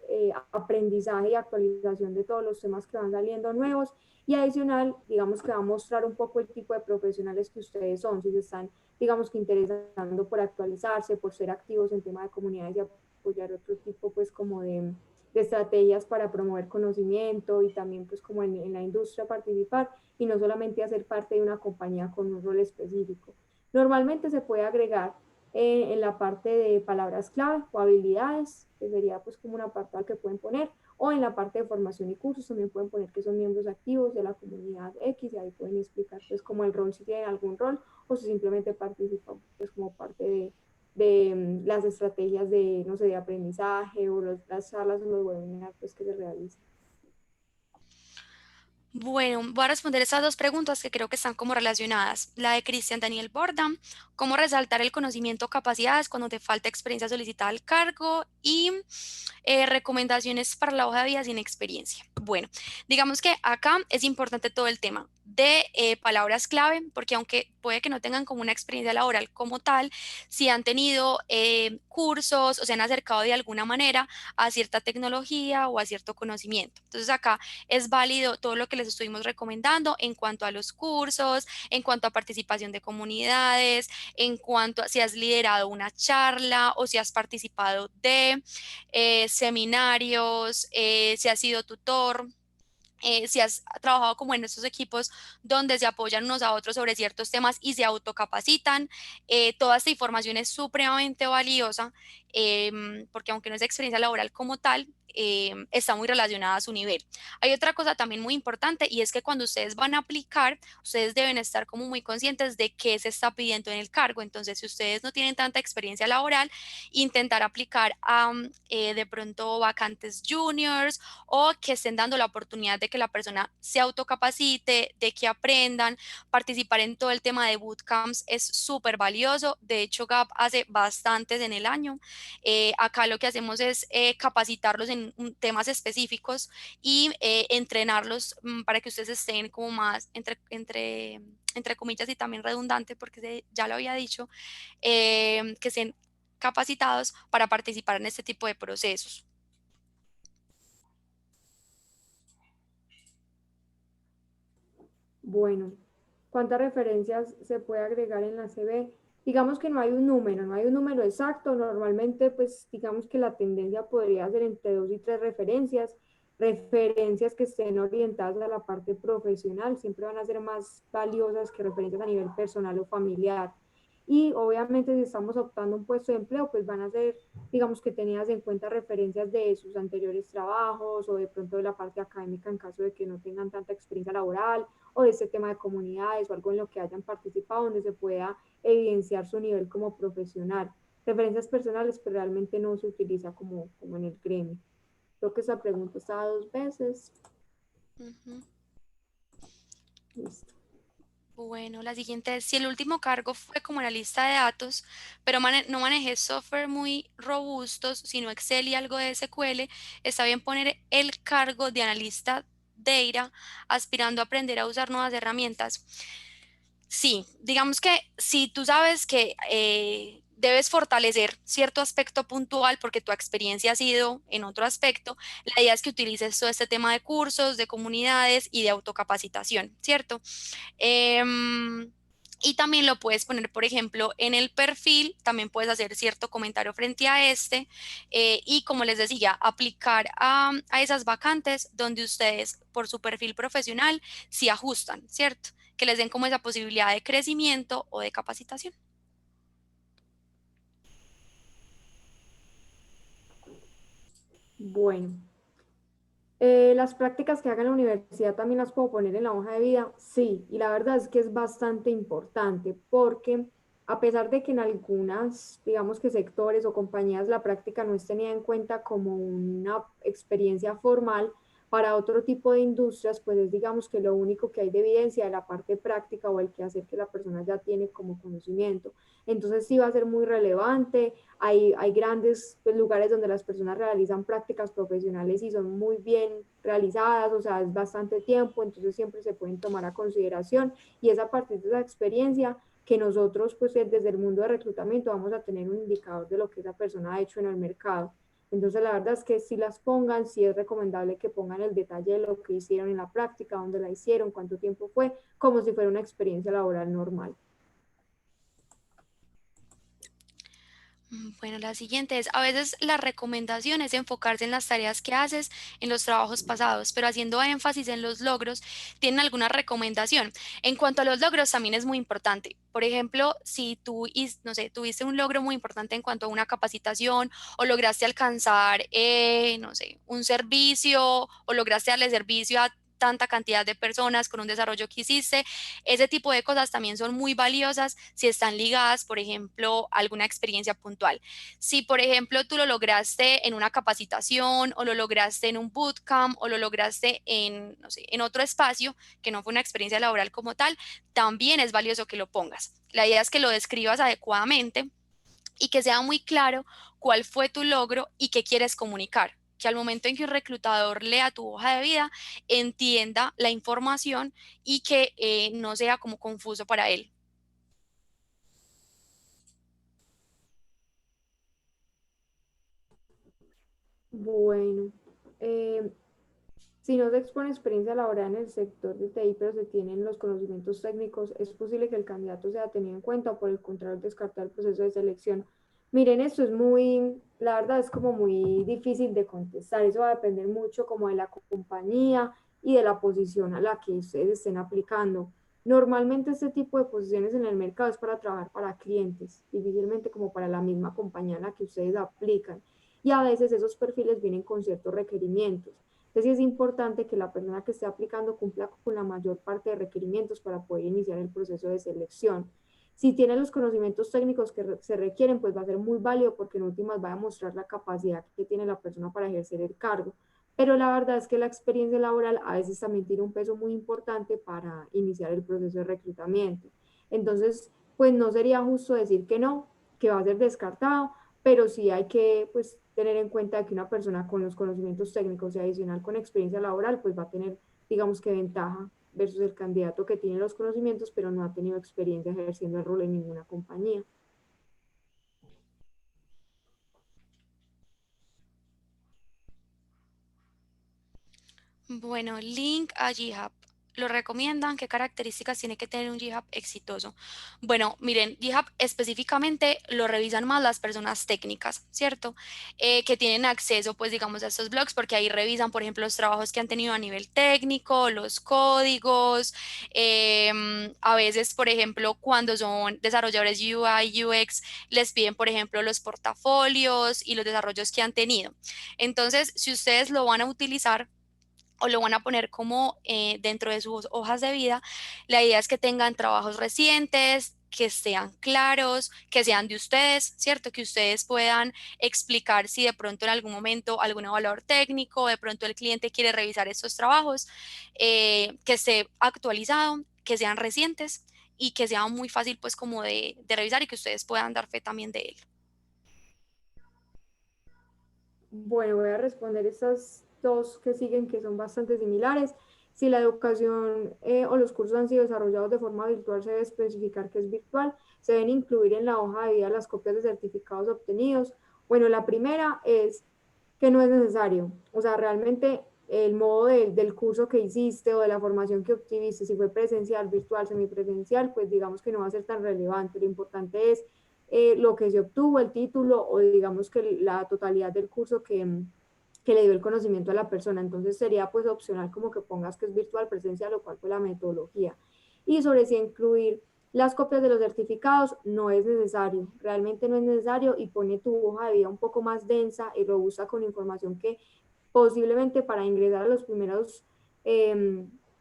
aprendizaje y actualización de todos los temas que van saliendo nuevos y adicional, digamos que va a mostrar un poco el tipo de profesionales que ustedes son, si se están, digamos que interesando por actualizarse, por ser activos en tema de comunidades y apoyar otro tipo, pues como de estrategias para promover conocimiento y también pues como en la industria participar y no solamente hacer parte de una compañía con un rol específico. Normalmente se puede agregar en la parte de palabras clave o habilidades, que sería pues como un apartado que pueden poner, o en la parte de formación y cursos también pueden poner que son miembros activos de la comunidad X y ahí pueden explicar pues como el rol, si tienen algún rol o si simplemente participan pues como parte de las estrategias de, no sé, de aprendizaje o las charlas o los webinars pues, que se realizan. Bueno, voy a responder estas dos preguntas que creo que están como relacionadas. La de Cristian Daniel Borda, cómo resaltar el conocimiento o capacidades cuando te falta experiencia solicitada al cargo y recomendaciones para la hoja de vida sin experiencia. Bueno, digamos que acá es importante todo el tema de palabras clave, porque aunque puede que no tengan como una experiencia laboral como tal, si han tenido cursos o se han acercado de alguna manera a cierta tecnología o a cierto conocimiento. Entonces acá es válido todo lo que les estuvimos recomendando en cuanto a los cursos, en cuanto a participación de comunidades, en cuanto a si has liderado una charla o si has participado de seminarios, si has sido tutor. si has trabajado como en estos equipos donde se apoyan unos a otros sobre ciertos temas y se autocapacitan. Toda esta información es supremamente valiosa porque aunque no es experiencia laboral como tal, está muy relacionada a su nivel. Hay otra cosa también muy importante y es que cuando ustedes van a aplicar, ustedes deben estar como muy conscientes de qué se está pidiendo en el cargo. Entonces, si ustedes no tienen tanta experiencia laboral, intentar aplicar a de pronto vacantes juniors o que estén dando la oportunidad de que la persona se autocapacite, de que aprendan. Participar en todo el tema de bootcamps es súper valioso. De hecho, GAP hace bastantes en el año. Acá lo que hacemos es capacitarlos en temas específicos y entrenarlos para que ustedes estén como más entre comillas y también redundante, porque ya lo había dicho, que estén capacitados para participar en este tipo de procesos. Bueno, ¿cuántas referencias se puede agregar en la CV? Digamos que no hay un número, no hay un número exacto. Normalmente, pues digamos que la tendencia podría ser entre 2 y 3 referencias. Referencias que estén orientadas a la parte profesional siempre van a ser más valiosas que referencias a nivel personal o familiar. Y obviamente si estamos optando un puesto de empleo, pues van a ser, digamos que tenidas en cuenta referencias de sus anteriores trabajos o de pronto de la parte académica en caso de que no tengan tanta experiencia laboral o de este tema de comunidades o algo en lo que hayan participado donde se pueda evidenciar su nivel como profesional. Referencias personales, pero realmente no se utiliza como en el gremio. Creo que esa pregunta estaba 2 veces. Ujú. Listo. Bueno, la siguiente es, si el último cargo fue como analista de datos, pero no manejé software muy robustos, sino Excel y algo de SQL, está bien poner el cargo de analista data, aspirando a aprender a usar nuevas herramientas. Sí, digamos que si tú sabes que debes fortalecer cierto aspecto puntual porque tu experiencia ha sido en otro aspecto, la idea es que utilices todo este tema de cursos, de comunidades y de autocapacitación, ¿cierto? Em, y también lo puedes poner, por ejemplo, en el perfil, también puedes hacer cierto comentario frente a este y como les decía, aplicar a esas vacantes donde ustedes por su perfil profesional sí ajustan, ¿cierto? Que les den como esa posibilidad de crecimiento o de capacitación. Bueno, las prácticas que haga en la universidad también las puedo poner en la hoja de vida, sí, y la verdad es que es bastante importante porque a pesar de que en algunas, digamos que sectores o compañías la práctica no es tenida en cuenta como una experiencia formal, para otro tipo de industrias, pues es digamos que lo único que hay de evidencia de la parte práctica o el que hacer que la persona ya tiene como conocimiento. Entonces sí va a ser muy relevante. Hay grandes pues, lugares donde las personas realizan prácticas profesionales y son muy bien realizadas, o sea, es bastante tiempo, entonces siempre se pueden tomar a consideración y es a partir de esa experiencia que nosotros, pues desde el mundo de reclutamiento, vamos a tener un indicador de lo que esa persona ha hecho en el mercado. Entonces, la verdad es que si las pongan, sí es recomendable que pongan el detalle de lo que hicieron en la práctica, dónde la hicieron, cuánto tiempo fue, como si fuera una experiencia laboral normal. Bueno, la siguiente es, a veces la recomendación es enfocarse en las tareas que haces en los trabajos pasados, pero haciendo énfasis en los logros, ¿tienen alguna recomendación? En cuanto a los logros, también es muy importante. Por ejemplo, si tú, no sé, tuviste un logro muy importante en cuanto a una capacitación o lograste alcanzar, no sé, un servicio o lograste darle servicio a tanta cantidad de personas con un desarrollo que hiciste. Ese tipo de cosas también son muy valiosas si están ligadas, por ejemplo, a alguna experiencia puntual. Si, por ejemplo, tú lo lograste en una capacitación o lo lograste en un bootcamp o lo lograste en, no sé, en otro espacio que no fue una experiencia laboral como tal, también es valioso que lo pongas. La idea es que lo describas adecuadamente y que sea muy claro cuál fue tu logro y qué quieres comunicar. Que al momento en que un reclutador lea tu hoja de vida, entienda la información y que no sea como confuso para él. Bueno, eh, si no se expone experiencia laboral en el sector de TI, pero se tienen los conocimientos técnicos, es posible que el candidato sea tenido en cuenta o por el contrario descartar el proceso de selección. Miren, esto es muy, la verdad es como muy difícil de contestar, eso va a depender mucho como de la compañía y de la posición a la que ustedes estén aplicando. Normalmente este tipo de posiciones en el mercado es para trabajar para clientes, difícilmente como para la misma compañía a la que ustedes aplican. Y a veces esos perfiles vienen con ciertos requerimientos. Entonces es importante que la persona que esté aplicando cumpla con la mayor parte de requerimientos para poder iniciar el proceso de selección. Si tiene los conocimientos técnicos que se requieren, pues va a ser muy válido porque en últimas va a demostrar la capacidad que tiene la persona para ejercer el cargo. Pero la verdad es que la experiencia laboral a veces también tiene un peso muy importante para iniciar el proceso de reclutamiento. Entonces, pues no sería justo decir que no, que va a ser descartado, pero sí hay que pues tener en cuenta que una persona con los conocimientos técnicos y adicional con experiencia laboral, pues va a tener, digamos que ventaja versus el candidato que tiene los conocimientos, pero no ha tenido experiencia ejerciendo el rol en ninguna compañía. Bueno, link a GitHub. ¿Lo recomiendan? ¿Qué características tiene que tener un GitHub exitoso? Bueno, miren, GitHub específicamente lo revisan más las personas técnicas, ¿cierto? Que tienen acceso, pues, digamos, a estos blogs, porque ahí revisan, por ejemplo, los trabajos que han tenido a nivel técnico, los códigos. A veces, por ejemplo, cuando son desarrolladores UI, UX, les piden, por ejemplo, los portafolios y los desarrollos que han tenido. Entonces, si ustedes lo van a utilizar, o lo van a poner como dentro de sus hojas de vida, la idea es que tengan trabajos recientes, que sean claros, que sean de ustedes, ¿cierto? Que ustedes puedan explicar si de pronto en algún momento algún evaluador técnico, de pronto el cliente quiere revisar estos trabajos, que esté actualizado, que sean recientes y que sea muy fácil pues como de revisar y que ustedes puedan dar fe también de él. Bueno, voy a responder estas dos que siguen, que son bastante similares. Si la educación o los cursos han sido desarrollados de forma virtual, se debe especificar que es virtual. Se deben incluir en la hoja de vida las copias de certificados obtenidos. Bueno, la primera es que no es necesario. O sea, realmente el modo del curso que hiciste o de la formación que obtuviste, si fue presencial, virtual, semipresencial, pues digamos que no va a ser tan relevante. Lo importante es lo que se obtuvo, el título o digamos que la totalidad del curso que le dio el conocimiento a la persona. Entonces sería pues opcional como que pongas que es virtual, presencial o cuál fue la metodología. Y sobre si incluir las copias de los certificados no es necesario, realmente no es necesario y pone tu hoja de vida un poco más densa y robusta con información que posiblemente para ingresar a los primeros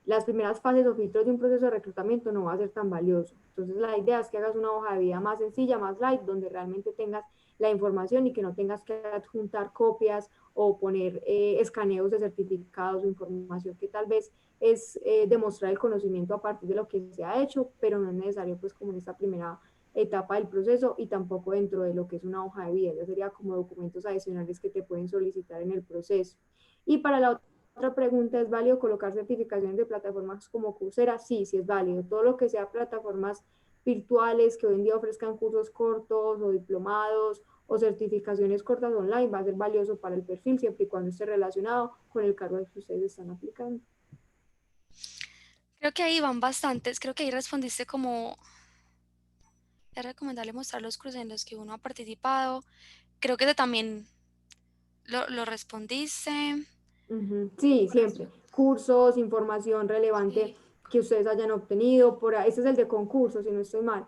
las primeras fases o filtros de un proceso de reclutamiento no va a ser tan valioso. Entonces la idea es que hagas una hoja de vida más sencilla, más light, donde realmente tengas la información y que no tengas que adjuntar copias o poner escaneos de certificados o información que tal vez es demostrar el conocimiento a partir de lo que se ha hecho, pero no es necesario pues como en esta primera etapa del proceso y tampoco dentro de lo que es una hoja de vida, ya sería como documentos adicionales que te pueden solicitar en el proceso. Y para la otra pregunta, ¿es válido colocar certificaciones de plataformas como Coursera? Sí, sí es válido. Todo lo que sea plataformas virtuales que hoy en día ofrezcan cursos cortos o diplomados o certificaciones cortas online va a ser valioso para el perfil siempre y cuando esté relacionado con el cargo que ustedes están aplicando. Creo que ahí van bastantes, creo que ahí respondiste como es recomendable mostrar los cursos en los que uno ha participado. Creo que ese también lo respondiste. Sí, siempre. Cursos, información relevante Sí. que ustedes hayan obtenido. Ese es el de concursos, si no estoy mal.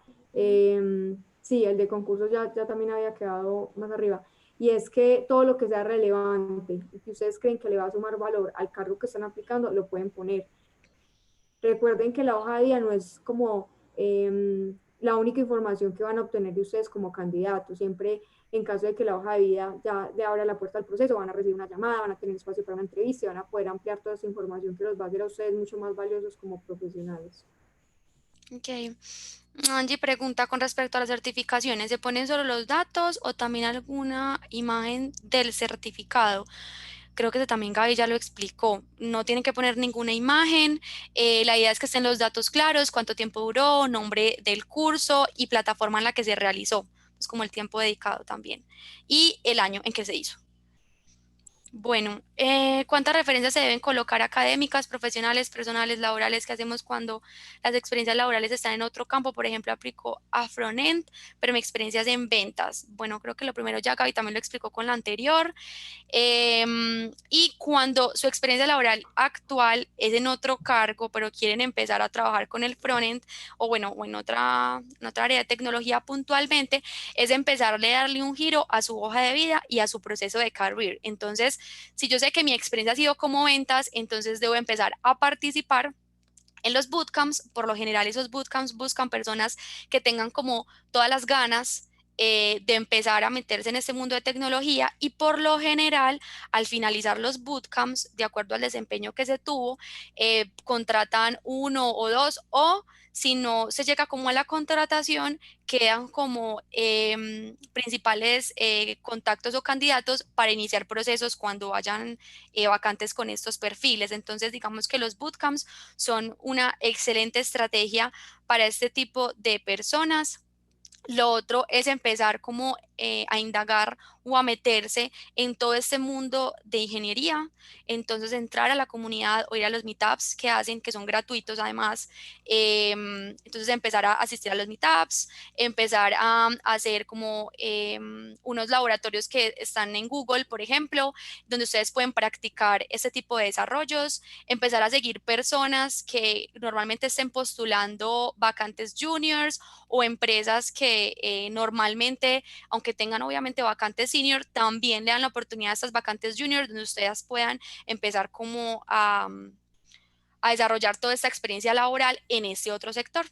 Sí, el de concursos ya también había quedado más arriba. Y es que todo lo que sea relevante y que ustedes creen que le va a sumar valor al cargo que están aplicando, lo pueden poner. Recuerden que la hoja de vida no es como la única información que van a obtener de ustedes como candidatos. Siempre, en caso de que la hoja de vida ya le abra la puerta al proceso, van a recibir una llamada, van a tener espacio para una entrevista y van a poder ampliar toda esa información que los va a hacer a ustedes mucho más valiosos como profesionales. Ok. Angie pregunta con respecto a las certificaciones, ¿se ponen solo los datos o también alguna imagen del certificado? Creo que también Gaby ya lo explicó. No tienen que poner ninguna imagen. La idea es que estén los datos claros, cuánto tiempo duró, nombre del curso y plataforma en la que se realizó, pues como el tiempo dedicado también y el año en que se hizo. Bueno, ¿cuántas referencias se deben colocar académicas, profesionales, personales, laborales que hacemos cuando las experiencias laborales están en otro campo? Por ejemplo, aplico a frontend, pero mi experiencia es en ventas. Bueno, creo que lo primero ya Gaby también lo explicó con la anterior. Y cuando su experiencia laboral actual es en otro cargo, pero quieren empezar a trabajar con el frontend o bueno, o en otra área de tecnología puntualmente, es empezarle a darle un giro a su hoja de vida y a su proceso de career. Entonces, si yo sé que mi experiencia ha sido como ventas, entonces debo empezar a participar en los bootcamps. Por lo general, esos bootcamps buscan personas que tengan como todas las ganas de empezar a meterse en este mundo de tecnología y por lo general, al finalizar los bootcamps, de acuerdo al desempeño que se tuvo, contratan uno o dos o si no se llega como a la contratación, quedan como principales contactos o candidatos para iniciar procesos cuando hayan vacantes con estos perfiles. Entonces, digamos que los bootcamps son una excelente estrategia para este tipo de personas. Lo otro es empezar como a indagar o a meterse en todo este mundo de ingeniería. Entonces entrar a la comunidad o ir a los meetups que hacen, que son gratuitos además. Entonces empezar a asistir a los meetups, empezar a hacer como unos laboratorios que están en Google, por ejemplo, donde ustedes pueden practicar este tipo de desarrollos, empezar a seguir personas que normalmente estén postulando vacantes juniors o empresas que normalmente, aunque tengan obviamente vacantes senior, también le dan la oportunidad a estas vacantes junior donde ustedes puedan empezar como a desarrollar toda esta experiencia laboral en ese otro sector.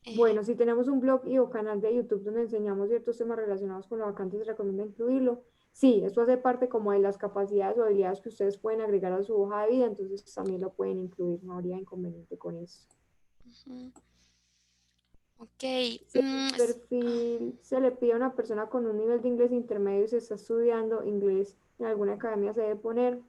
Eh, Bueno, si tenemos un blog y o canal de YouTube donde enseñamos ciertos temas relacionados con la vacante, se recomienda incluirlo. Sí, esto hace parte como de las capacidades o habilidades que ustedes pueden agregar a su hoja de vida, entonces también lo pueden incluir, no habría inconveniente con eso. ujú. Ok. Si el perfil se le pide a una persona con un nivel de inglés intermedio y se está estudiando inglés en alguna academia, se debe poner.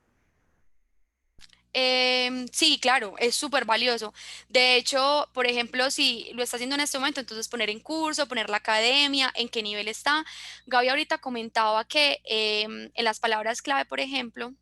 Sí, claro, es súper valioso. De hecho, por ejemplo, si lo está haciendo en este momento, entonces poner en curso, poner la academia, en qué nivel está. Gaby ahorita comentaba que en las palabras clave, por ejemplo,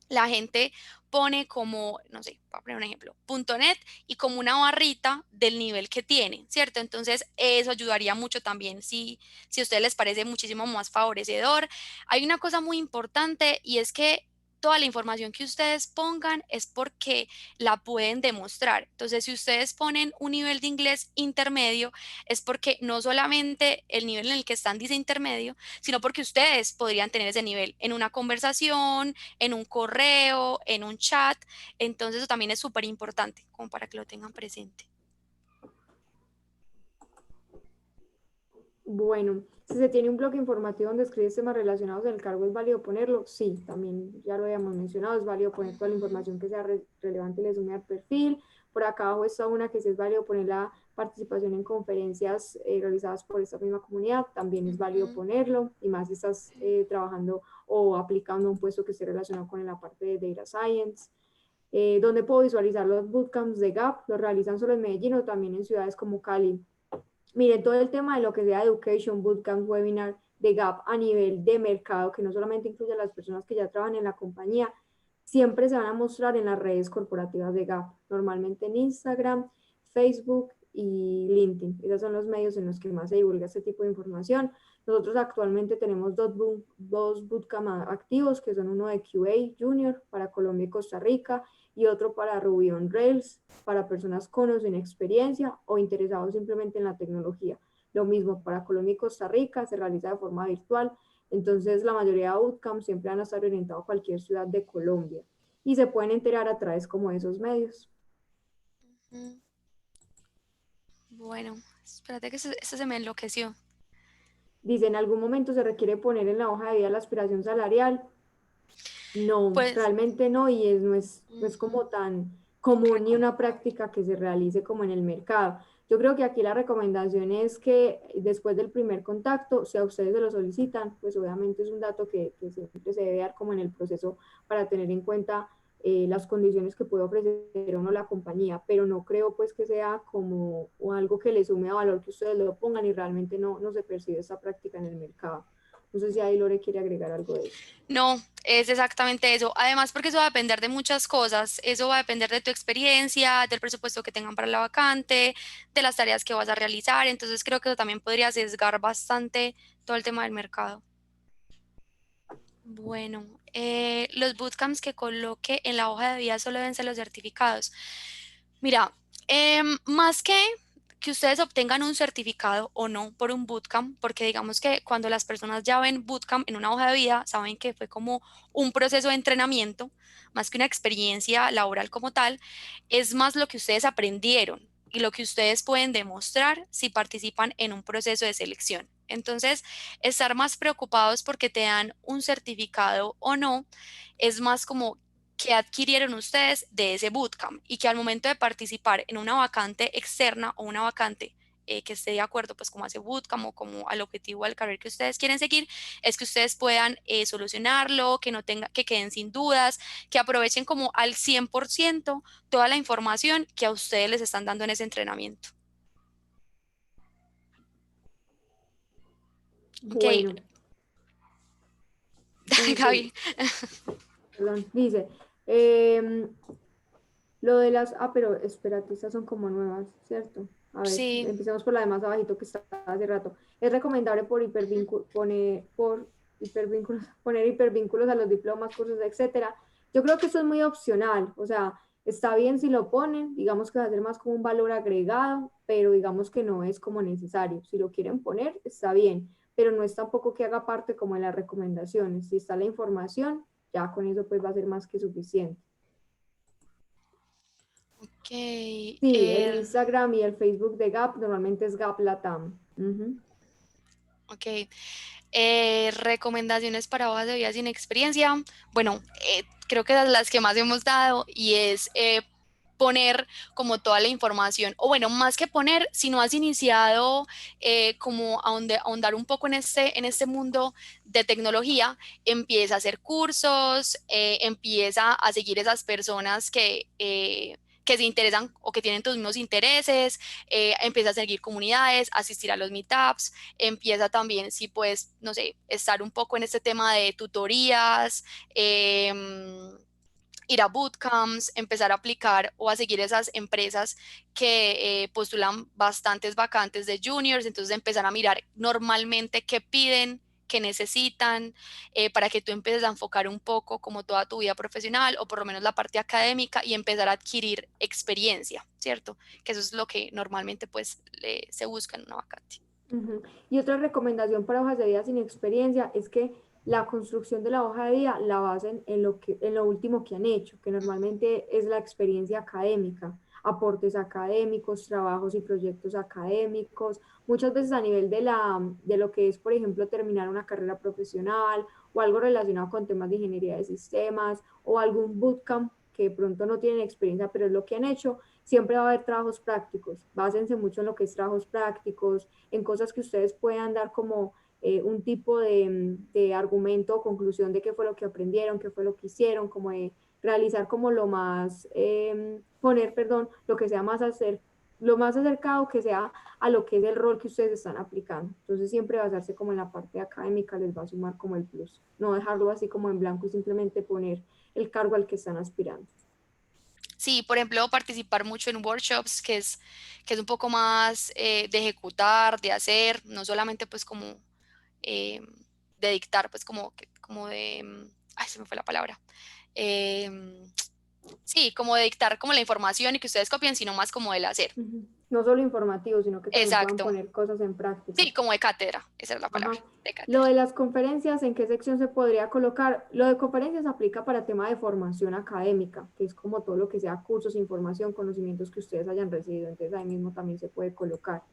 la gente pone como, no sé, voy a poner un ejemplo, .net y como una barrita del nivel que tiene, ¿cierto? Entonces, eso ayudaría mucho también si a ustedes les parece muchísimo más favorecedor. Hay una cosa muy importante y es que toda la información que ustedes pongan es porque la pueden demostrar. Entonces, si ustedes ponen un nivel de inglés intermedio, es porque no solamente el nivel en el que están dice intermedio, sino porque ustedes podrían tener ese nivel en una conversación, en un correo, en un chat. Entonces eso también es súper importante, como para que lo tengan presente. Bueno, si se tiene un blog informativo donde escribe temas relacionados del cargo, ¿es válido ponerlo? Sí, también ya lo habíamos mencionado, es válido poner toda la Ujú, información que sea relevante y le sume al perfil. Por acá abajo está una que sí es válido poner la participación en conferencias realizadas por esta misma comunidad, también es válido ujú, ponerlo, y más si estás trabajando o aplicando un puesto que esté relacionado con la parte de Data Science. Donde puedo visualizar los bootcamps de GAP, los realizan solo en Medellín o también en ciudades como Cali. Miren, todo el tema de lo que sea Education, Bootcamp, Webinar de Gap a nivel de mercado, que no solamente incluye a las personas que ya trabajan en la compañía, siempre se van a mostrar en las redes corporativas de Gap, normalmente en Instagram, Facebook y LinkedIn. Esos son los medios en los que más se divulga este tipo de información. Nosotros actualmente tenemos dos bootcamp activos, que son uno de QA Junior para Colombia y Costa Rica y otro para Ruby on Rails para personas con o sin experiencia o interesados simplemente en la tecnología. Lo mismo para Colombia y Costa Rica, se realiza de forma virtual, entonces la mayoría de bootcamps siempre van a estar orientados a cualquier ciudad de Colombia y se pueden enterar a través como de esos medios. ujú. Bueno, espérate que esto se me enloqueció. Dice, en algún momento se requiere poner en la hoja de vida la aspiración salarial. No, Pues, realmente no, y no es ujú, como tan común ni una recomendable. práctica que se realice como en el mercado. Yo creo que aquí la recomendación es que después del primer contacto, si a ustedes se lo solicitan, pues obviamente es un dato que siempre se debe dar como en el proceso para tener en cuenta las condiciones que puede ofrecer o no la compañía, pero no creo pues que sea como o algo que le sume a valor que ustedes lo pongan y realmente no se percibe esta práctica en el mercado. No sé si ahí Lore quiere agregar algo de eso. No, es exactamente eso. Además, porque eso va a depender de muchas cosas. Eso va a depender de tu experiencia, del presupuesto que tengan para la vacante, de las tareas que vas a realizar. Entonces, creo que eso también podría sesgar bastante todo el tema del mercado. Bueno, los bootcamps que coloque en la hoja de vida solo deben ser los certificados. Mira, más que ustedes obtengan un certificado o no por un bootcamp, porque digamos que cuando las personas ya ven bootcamp en una hoja de vida, saben que fue como un proceso de entrenamiento, más que una experiencia laboral como tal, es más lo que ustedes aprendieron y lo que ustedes pueden demostrar si participan en un proceso de selección. Entonces, estar más preocupados porque te dan un certificado o no, es más como que adquirieron ustedes de ese bootcamp y que al momento de participar en una vacante externa o una vacante que esté de acuerdo pues como a ese bootcamp o como al objetivo al career que ustedes quieren seguir, es que ustedes puedan solucionarlo, que no tenga, que queden sin dudas, que aprovechen como al 100% toda la información que a ustedes les están dando en ese entrenamiento. Ok, Bueno, dice, Gaby. perdón, dice, em, lo de las, pero espérate, estas son como nuevas, ¿cierto? A ver, Sí. empecemos por la de más abajito que está hace rato. Es recomendable poner hipervínculos a los diplomas, cursos, etcétera. Yo creo que eso es muy opcional, o sea, está bien si lo ponen, digamos que va a ser más como un valor agregado, pero digamos que no es como necesario. Si lo quieren poner, está bien, pero no es tampoco que haga parte como de las recomendaciones. Si está la información, ya con eso pues va a ser más que suficiente. Ok, Sí, el Instagram y el Facebook de Gap normalmente es Gap Latam. Ujú. ok. Recomendaciones para hojas de vida sin experiencia. Bueno, creo que las que más hemos dado y es poner como toda la información, o bueno, más que poner, si no has iniciado como ahondar un poco en este mundo de tecnología, empieza a hacer cursos, empieza a seguir esas personas que se interesan o que tienen tus mismos intereses, empieza a seguir comunidades, asistir a los meetups, empieza también, si puedes, no sé, estar un poco en este tema de tutorías, ir a bootcamps, empezar a aplicar o a seguir esas empresas que postulan bastantes vacantes de juniors, entonces empezar a mirar normalmente qué piden, qué necesitan, para que tú empieces a enfocar un poco como toda tu vida profesional o por lo menos la parte académica y empezar a adquirir experiencia, ¿cierto? Que eso es lo que normalmente pues se busca en una vacante. Ujú. Y otra recomendación para hojas de vida sin experiencia es que la construcción de la hoja de vida la basen en lo último que han hecho, que normalmente es la experiencia académica, aportes académicos, trabajos y proyectos académicos, muchas veces a nivel de lo que es, por ejemplo, terminar una carrera profesional o algo relacionado con temas de ingeniería de sistemas o algún bootcamp que de pronto no tienen experiencia, pero es lo que han hecho. Siempre va a haber trabajos prácticos, básense mucho en lo que es trabajos prácticos, en cosas que ustedes puedan dar como un tipo de argumento o conclusión de qué fue lo que aprendieron, qué fue lo que hicieron, como de realizar como lo más, poner, perdón, lo que sea más hacer, lo más acercado que sea a lo que es el rol que ustedes están aplicando. Entonces siempre basarse como en la parte académica les va a sumar como el plus, no dejarlo así como en blanco y simplemente poner el cargo al que están aspirando. Sí, por ejemplo, participar mucho en workshops, que es un poco más de ejecutar, de hacer, no solamente pues como eh, de dictar, pues como de, ay, se me fue la palabra. Em, sí, como de dictar como la información y que ustedes copien, sino más como del hacer. No solo informativo, sino que también puedan Exacto. poner cosas en práctica. Sí, como de cátedra, esa es la palabra, Ajá. de Lo cátedra. de las conferencias, ¿en qué sección se podría colocar? Lo de conferencias aplica para tema de formación académica, que es como todo lo que sea cursos, información, conocimientos que ustedes hayan recibido. Entonces ahí mismo también se puede colocar.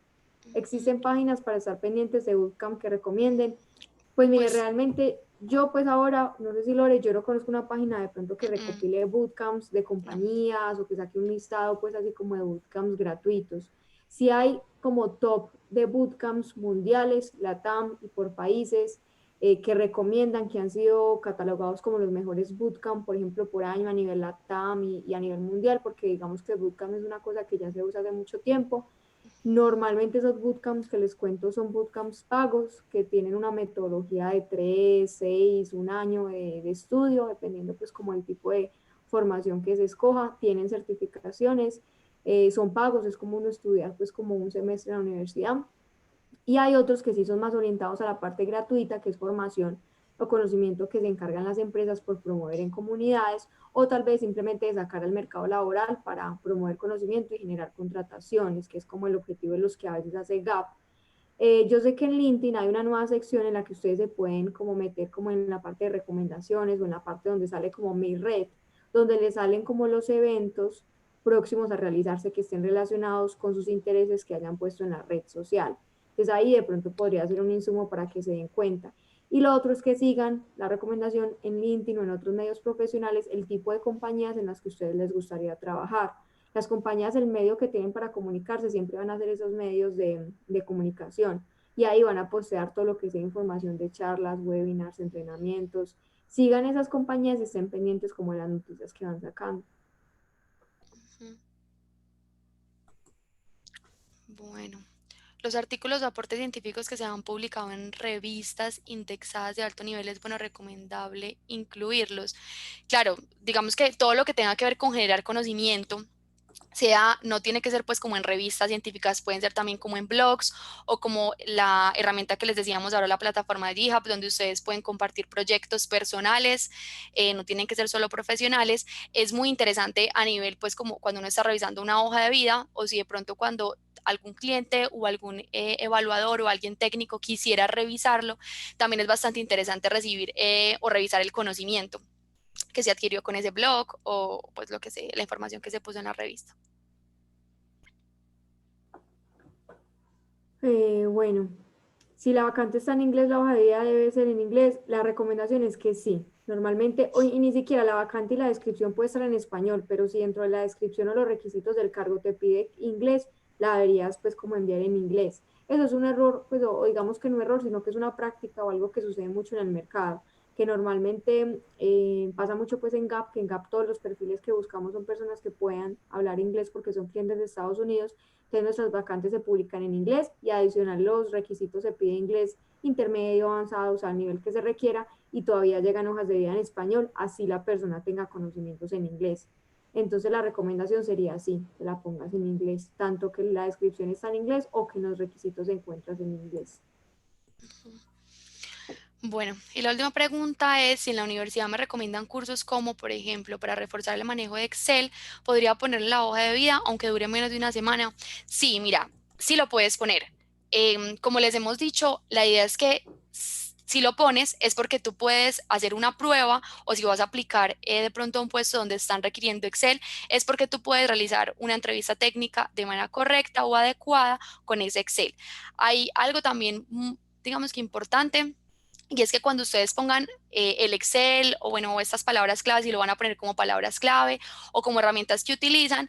¿Existen páginas para estar pendientes de bootcamp que recomienden? Pues mire, Pues, realmente yo pues ahora, no sé si Lore, yo no conozco una página de pronto que recopile bootcamps de no. compañías o que saque un listado pues así como de bootcamps gratuitos. Si hay como top de bootcamps mundiales, LATAM y por países, que recomiendan, que han sido catalogados como los mejores bootcamp, por ejemplo, por año a nivel LATAM y a nivel mundial, porque digamos que el bootcamp es una cosa que ya se usa hace mucho tiempo. Normalmente esos bootcamps que les cuento son bootcamps pagos, que tienen una metodología de 3, 6, un año de estudio, dependiendo pues como el tipo de formación que se escoja, tienen certificaciones, son pagos, es como uno estudiar pues como un semestre en la universidad. Y hay otros que sí son más orientados a la parte gratuita, que es formación o conocimiento que se encargan las empresas por promover en comunidades o tal vez simplemente de sacar al mercado laboral para promover conocimiento y generar contrataciones, que es como el objetivo de los que a veces hace GAP. Yo sé que en LinkedIn hay una nueva sección en la que ustedes se pueden como meter como en la parte de recomendaciones o en la parte donde sale como mi red, donde les salen como los eventos próximos a realizarse que estén relacionados con sus intereses que hayan puesto en la red social. Entonces ahí de pronto podría ser un insumo para que se den cuenta. Y lo otro es que sigan la recomendación en LinkedIn o en otros medios profesionales, el tipo de compañías en las que a ustedes les gustaría trabajar. Las compañías, el medio que tienen para comunicarse, siempre van a ser esos medios de comunicación. Y ahí van a postear todo lo que sea información de charlas, webinars, entrenamientos. Sigan esas compañías y estén pendientes como de las noticias que van sacando. Bueno, los artículos o aportes científicos que se han publicado en revistas indexadas de alto nivel es bueno recomendable incluirlos. Claro, digamos que todo lo que tenga que ver con generar conocimiento, no tiene que ser pues como en revistas científicas, pueden ser también como en blogs o como la herramienta que les decíamos ahora, la plataforma de GitHub, donde ustedes pueden compartir proyectos personales, no tienen que ser solo profesionales. Es muy interesante a nivel pues como cuando uno está revisando una hoja de vida o si de pronto cuando algún cliente o algún evaluador o alguien técnico quisiera revisarlo, también es bastante interesante recibir o revisar el conocimiento que se adquirió con ese blog o pues lo que sea, la información que se puso en la revista. Bueno, si la vacante está en inglés, la hoja de vida debe ser en inglés. La recomendación es que sí. Normalmente, hoy ni siquiera la vacante y la descripción puede estar en español, pero si dentro de la descripción o los requisitos del cargo te pide inglés, la deberías pues como enviar en inglés. Eso es un error, pues o digamos que no un error, sino que es una práctica o algo que sucede mucho en el mercado, que normalmente pasa mucho pues en Gap, que en Gap todos los perfiles que buscamos son personas que puedan hablar inglés porque son clientes de Estados Unidos. Entonces nuestras vacantes se publican en inglés y adicional los requisitos se pide inglés intermedio, avanzado, o sea, al nivel que se requiera y todavía llegan hojas de vida en español, así la persona tenga conocimientos en inglés. Entonces la recomendación sería así, que la pongas en inglés, tanto que la descripción está en inglés o que los requisitos se encuentran en inglés. Bueno, y la última pregunta es si en la universidad me recomiendan cursos como, por ejemplo, para reforzar el manejo de Excel, podría poner en la hoja de vida, aunque dure menos de una semana. Sí, mira, sí lo puedes poner. Como les hemos dicho, la idea es que si lo pones es porque tú puedes hacer una prueba o si vas a aplicar de pronto a un puesto donde están requiriendo Excel, es porque tú puedes realizar una entrevista técnica de manera correcta o adecuada con ese Excel. Hay algo también, digamos que importante y es que cuando ustedes pongan el Excel o bueno, estas palabras claves y lo van a poner como palabras clave o como herramientas que utilizan,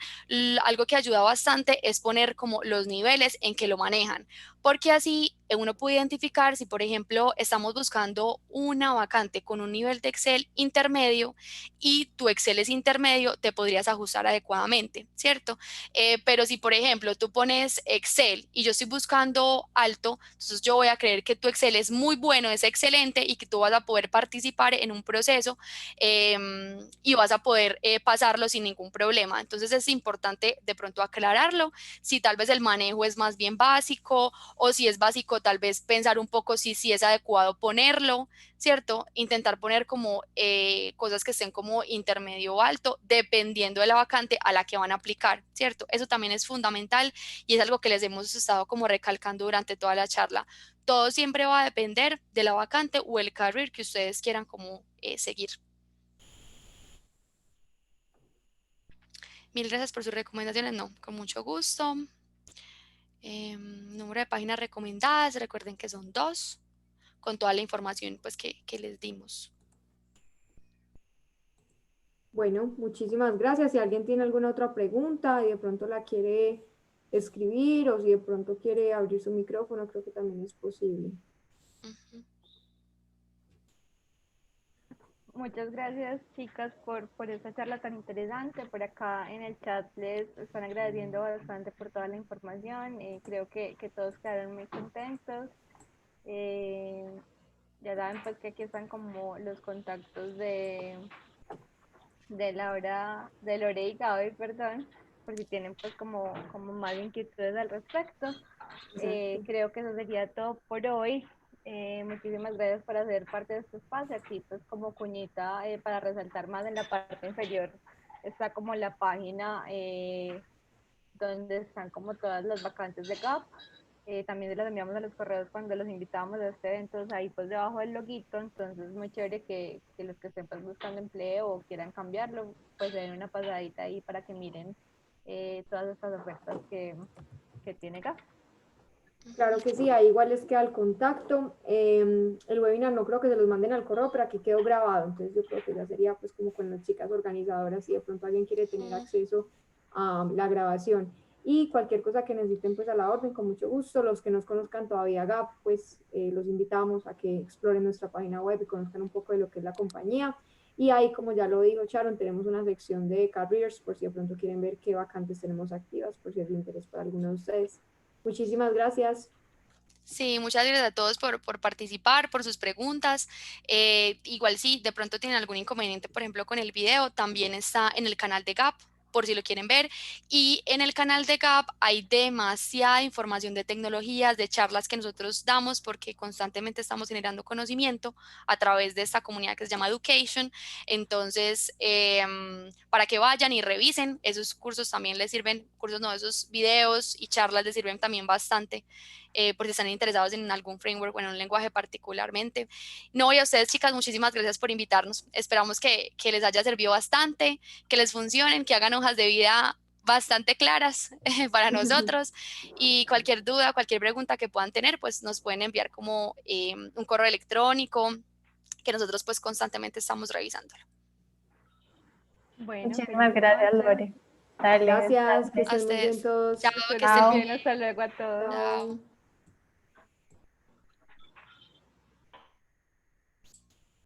algo que ayuda bastante es poner como los niveles en que lo manejan, porque así uno puede identificar si, por ejemplo, estamos buscando una vacante con un nivel de Excel intermedio y tu Excel es intermedio, te podrías ajustar adecuadamente, ¿cierto? Pero si, por ejemplo, tú pones Excel y yo estoy buscando alto, entonces yo voy a creer que tu Excel es muy bueno, es excelente y que tú vas a poder participar en un proceso y vas a poder pasarlo sin ningún problema. Entonces es importante de pronto aclararlo, si tal vez el manejo es más bien básico o si es básico tal vez pensar un poco si es adecuado ponerlo, ¿cierto? Intentar poner como cosas que estén como intermedio o alto, dependiendo de la vacante a la que van a aplicar, ¿cierto? Eso también es fundamental y es algo que les hemos estado como recalcando durante toda la charla. Todo siempre va a depender de la vacante o el career que ustedes quieran como seguir. Mil gracias por sus recomendaciones, no, con mucho gusto. Número de páginas recomendadas, recuerden que son 2, con toda la información pues que les dimos. Bueno, muchísimas gracias. Si alguien tiene alguna otra pregunta y de pronto la quiere escribir o si de pronto quiere abrir su micrófono, creo que también es posible. Ujú. Muchas gracias, chicas, por esta charla tan interesante. Por acá en el chat les están agradeciendo bastante por toda la información. Creo que todos quedaron muy contentos. Eh, ya saben pues que aquí están como los contactos de Laura, de Lore y Gaby, perdón, por si tienen pues como más inquietudes al respecto. Exacto. Creo que eso sería todo por hoy. Muchísimas gracias por hacer parte de este espacio. Aquí pues como cuñita para resaltar más en la parte inferior está como la página donde están como todas las vacantes de GAP. También se los enviamos a los correos cuando los invitamos a este evento, ahí pues debajo del loguito, entonces muy chévere que los que estén pues buscando empleo o quieran cambiarlo, pues den una pasadita ahí para que miren todas estas ofertas que tiene GAP. Claro que sí, ahí igual les queda el contacto. El webinar no creo que se los manden al correo, pero aquí quedó grabado, entonces yo creo que ya sería pues como con las chicas organizadoras si de pronto alguien quiere tener acceso a la grabación. Y cualquier cosa que necesiten pues a la orden, con mucho gusto. Los que nos conozcan todavía GAP, pues los invitamos a que exploren nuestra página web y conozcan un poco de lo que es la compañía. Y ahí, como ya lo dijo Sharon, tenemos una sección de careers por si de pronto quieren ver qué vacantes tenemos activas, por si es de interés para alguno de ustedes. Muchísimas gracias. Sí, muchas gracias a todos por participar, por sus preguntas. Igual si de pronto tienen algún inconveniente, por ejemplo, con el video, también está en el canal de GAP, por si lo quieren ver. Y en el canal de GAP hay demasiada información de tecnologías, de charlas que nosotros damos, porque constantemente estamos generando conocimiento a través de esta comunidad que se llama Education. Entonces, para que vayan y revisen, esos cursos también les sirven, cursos no, esos videos y charlas les sirven también bastante por si están interesados en algún framework o en un lenguaje particularmente. No, y a ustedes, chicas, muchísimas gracias por invitarnos. Esperamos que les haya servido bastante, que les funcionen, que hagan hojas de vida bastante claras para nosotros, y cualquier duda, cualquier pregunta que puedan tener, pues nos pueden enviar como un correo electrónico que nosotros pues constantemente estamos revisándolo. Bueno, Muchísimas feliz gracias, noche. Lore. Dale, Gracias, que A estén muy bien ustedes. todos. Chao, Que que estén estén chao. bien. bien, hasta luego a todos. Chao. Chao.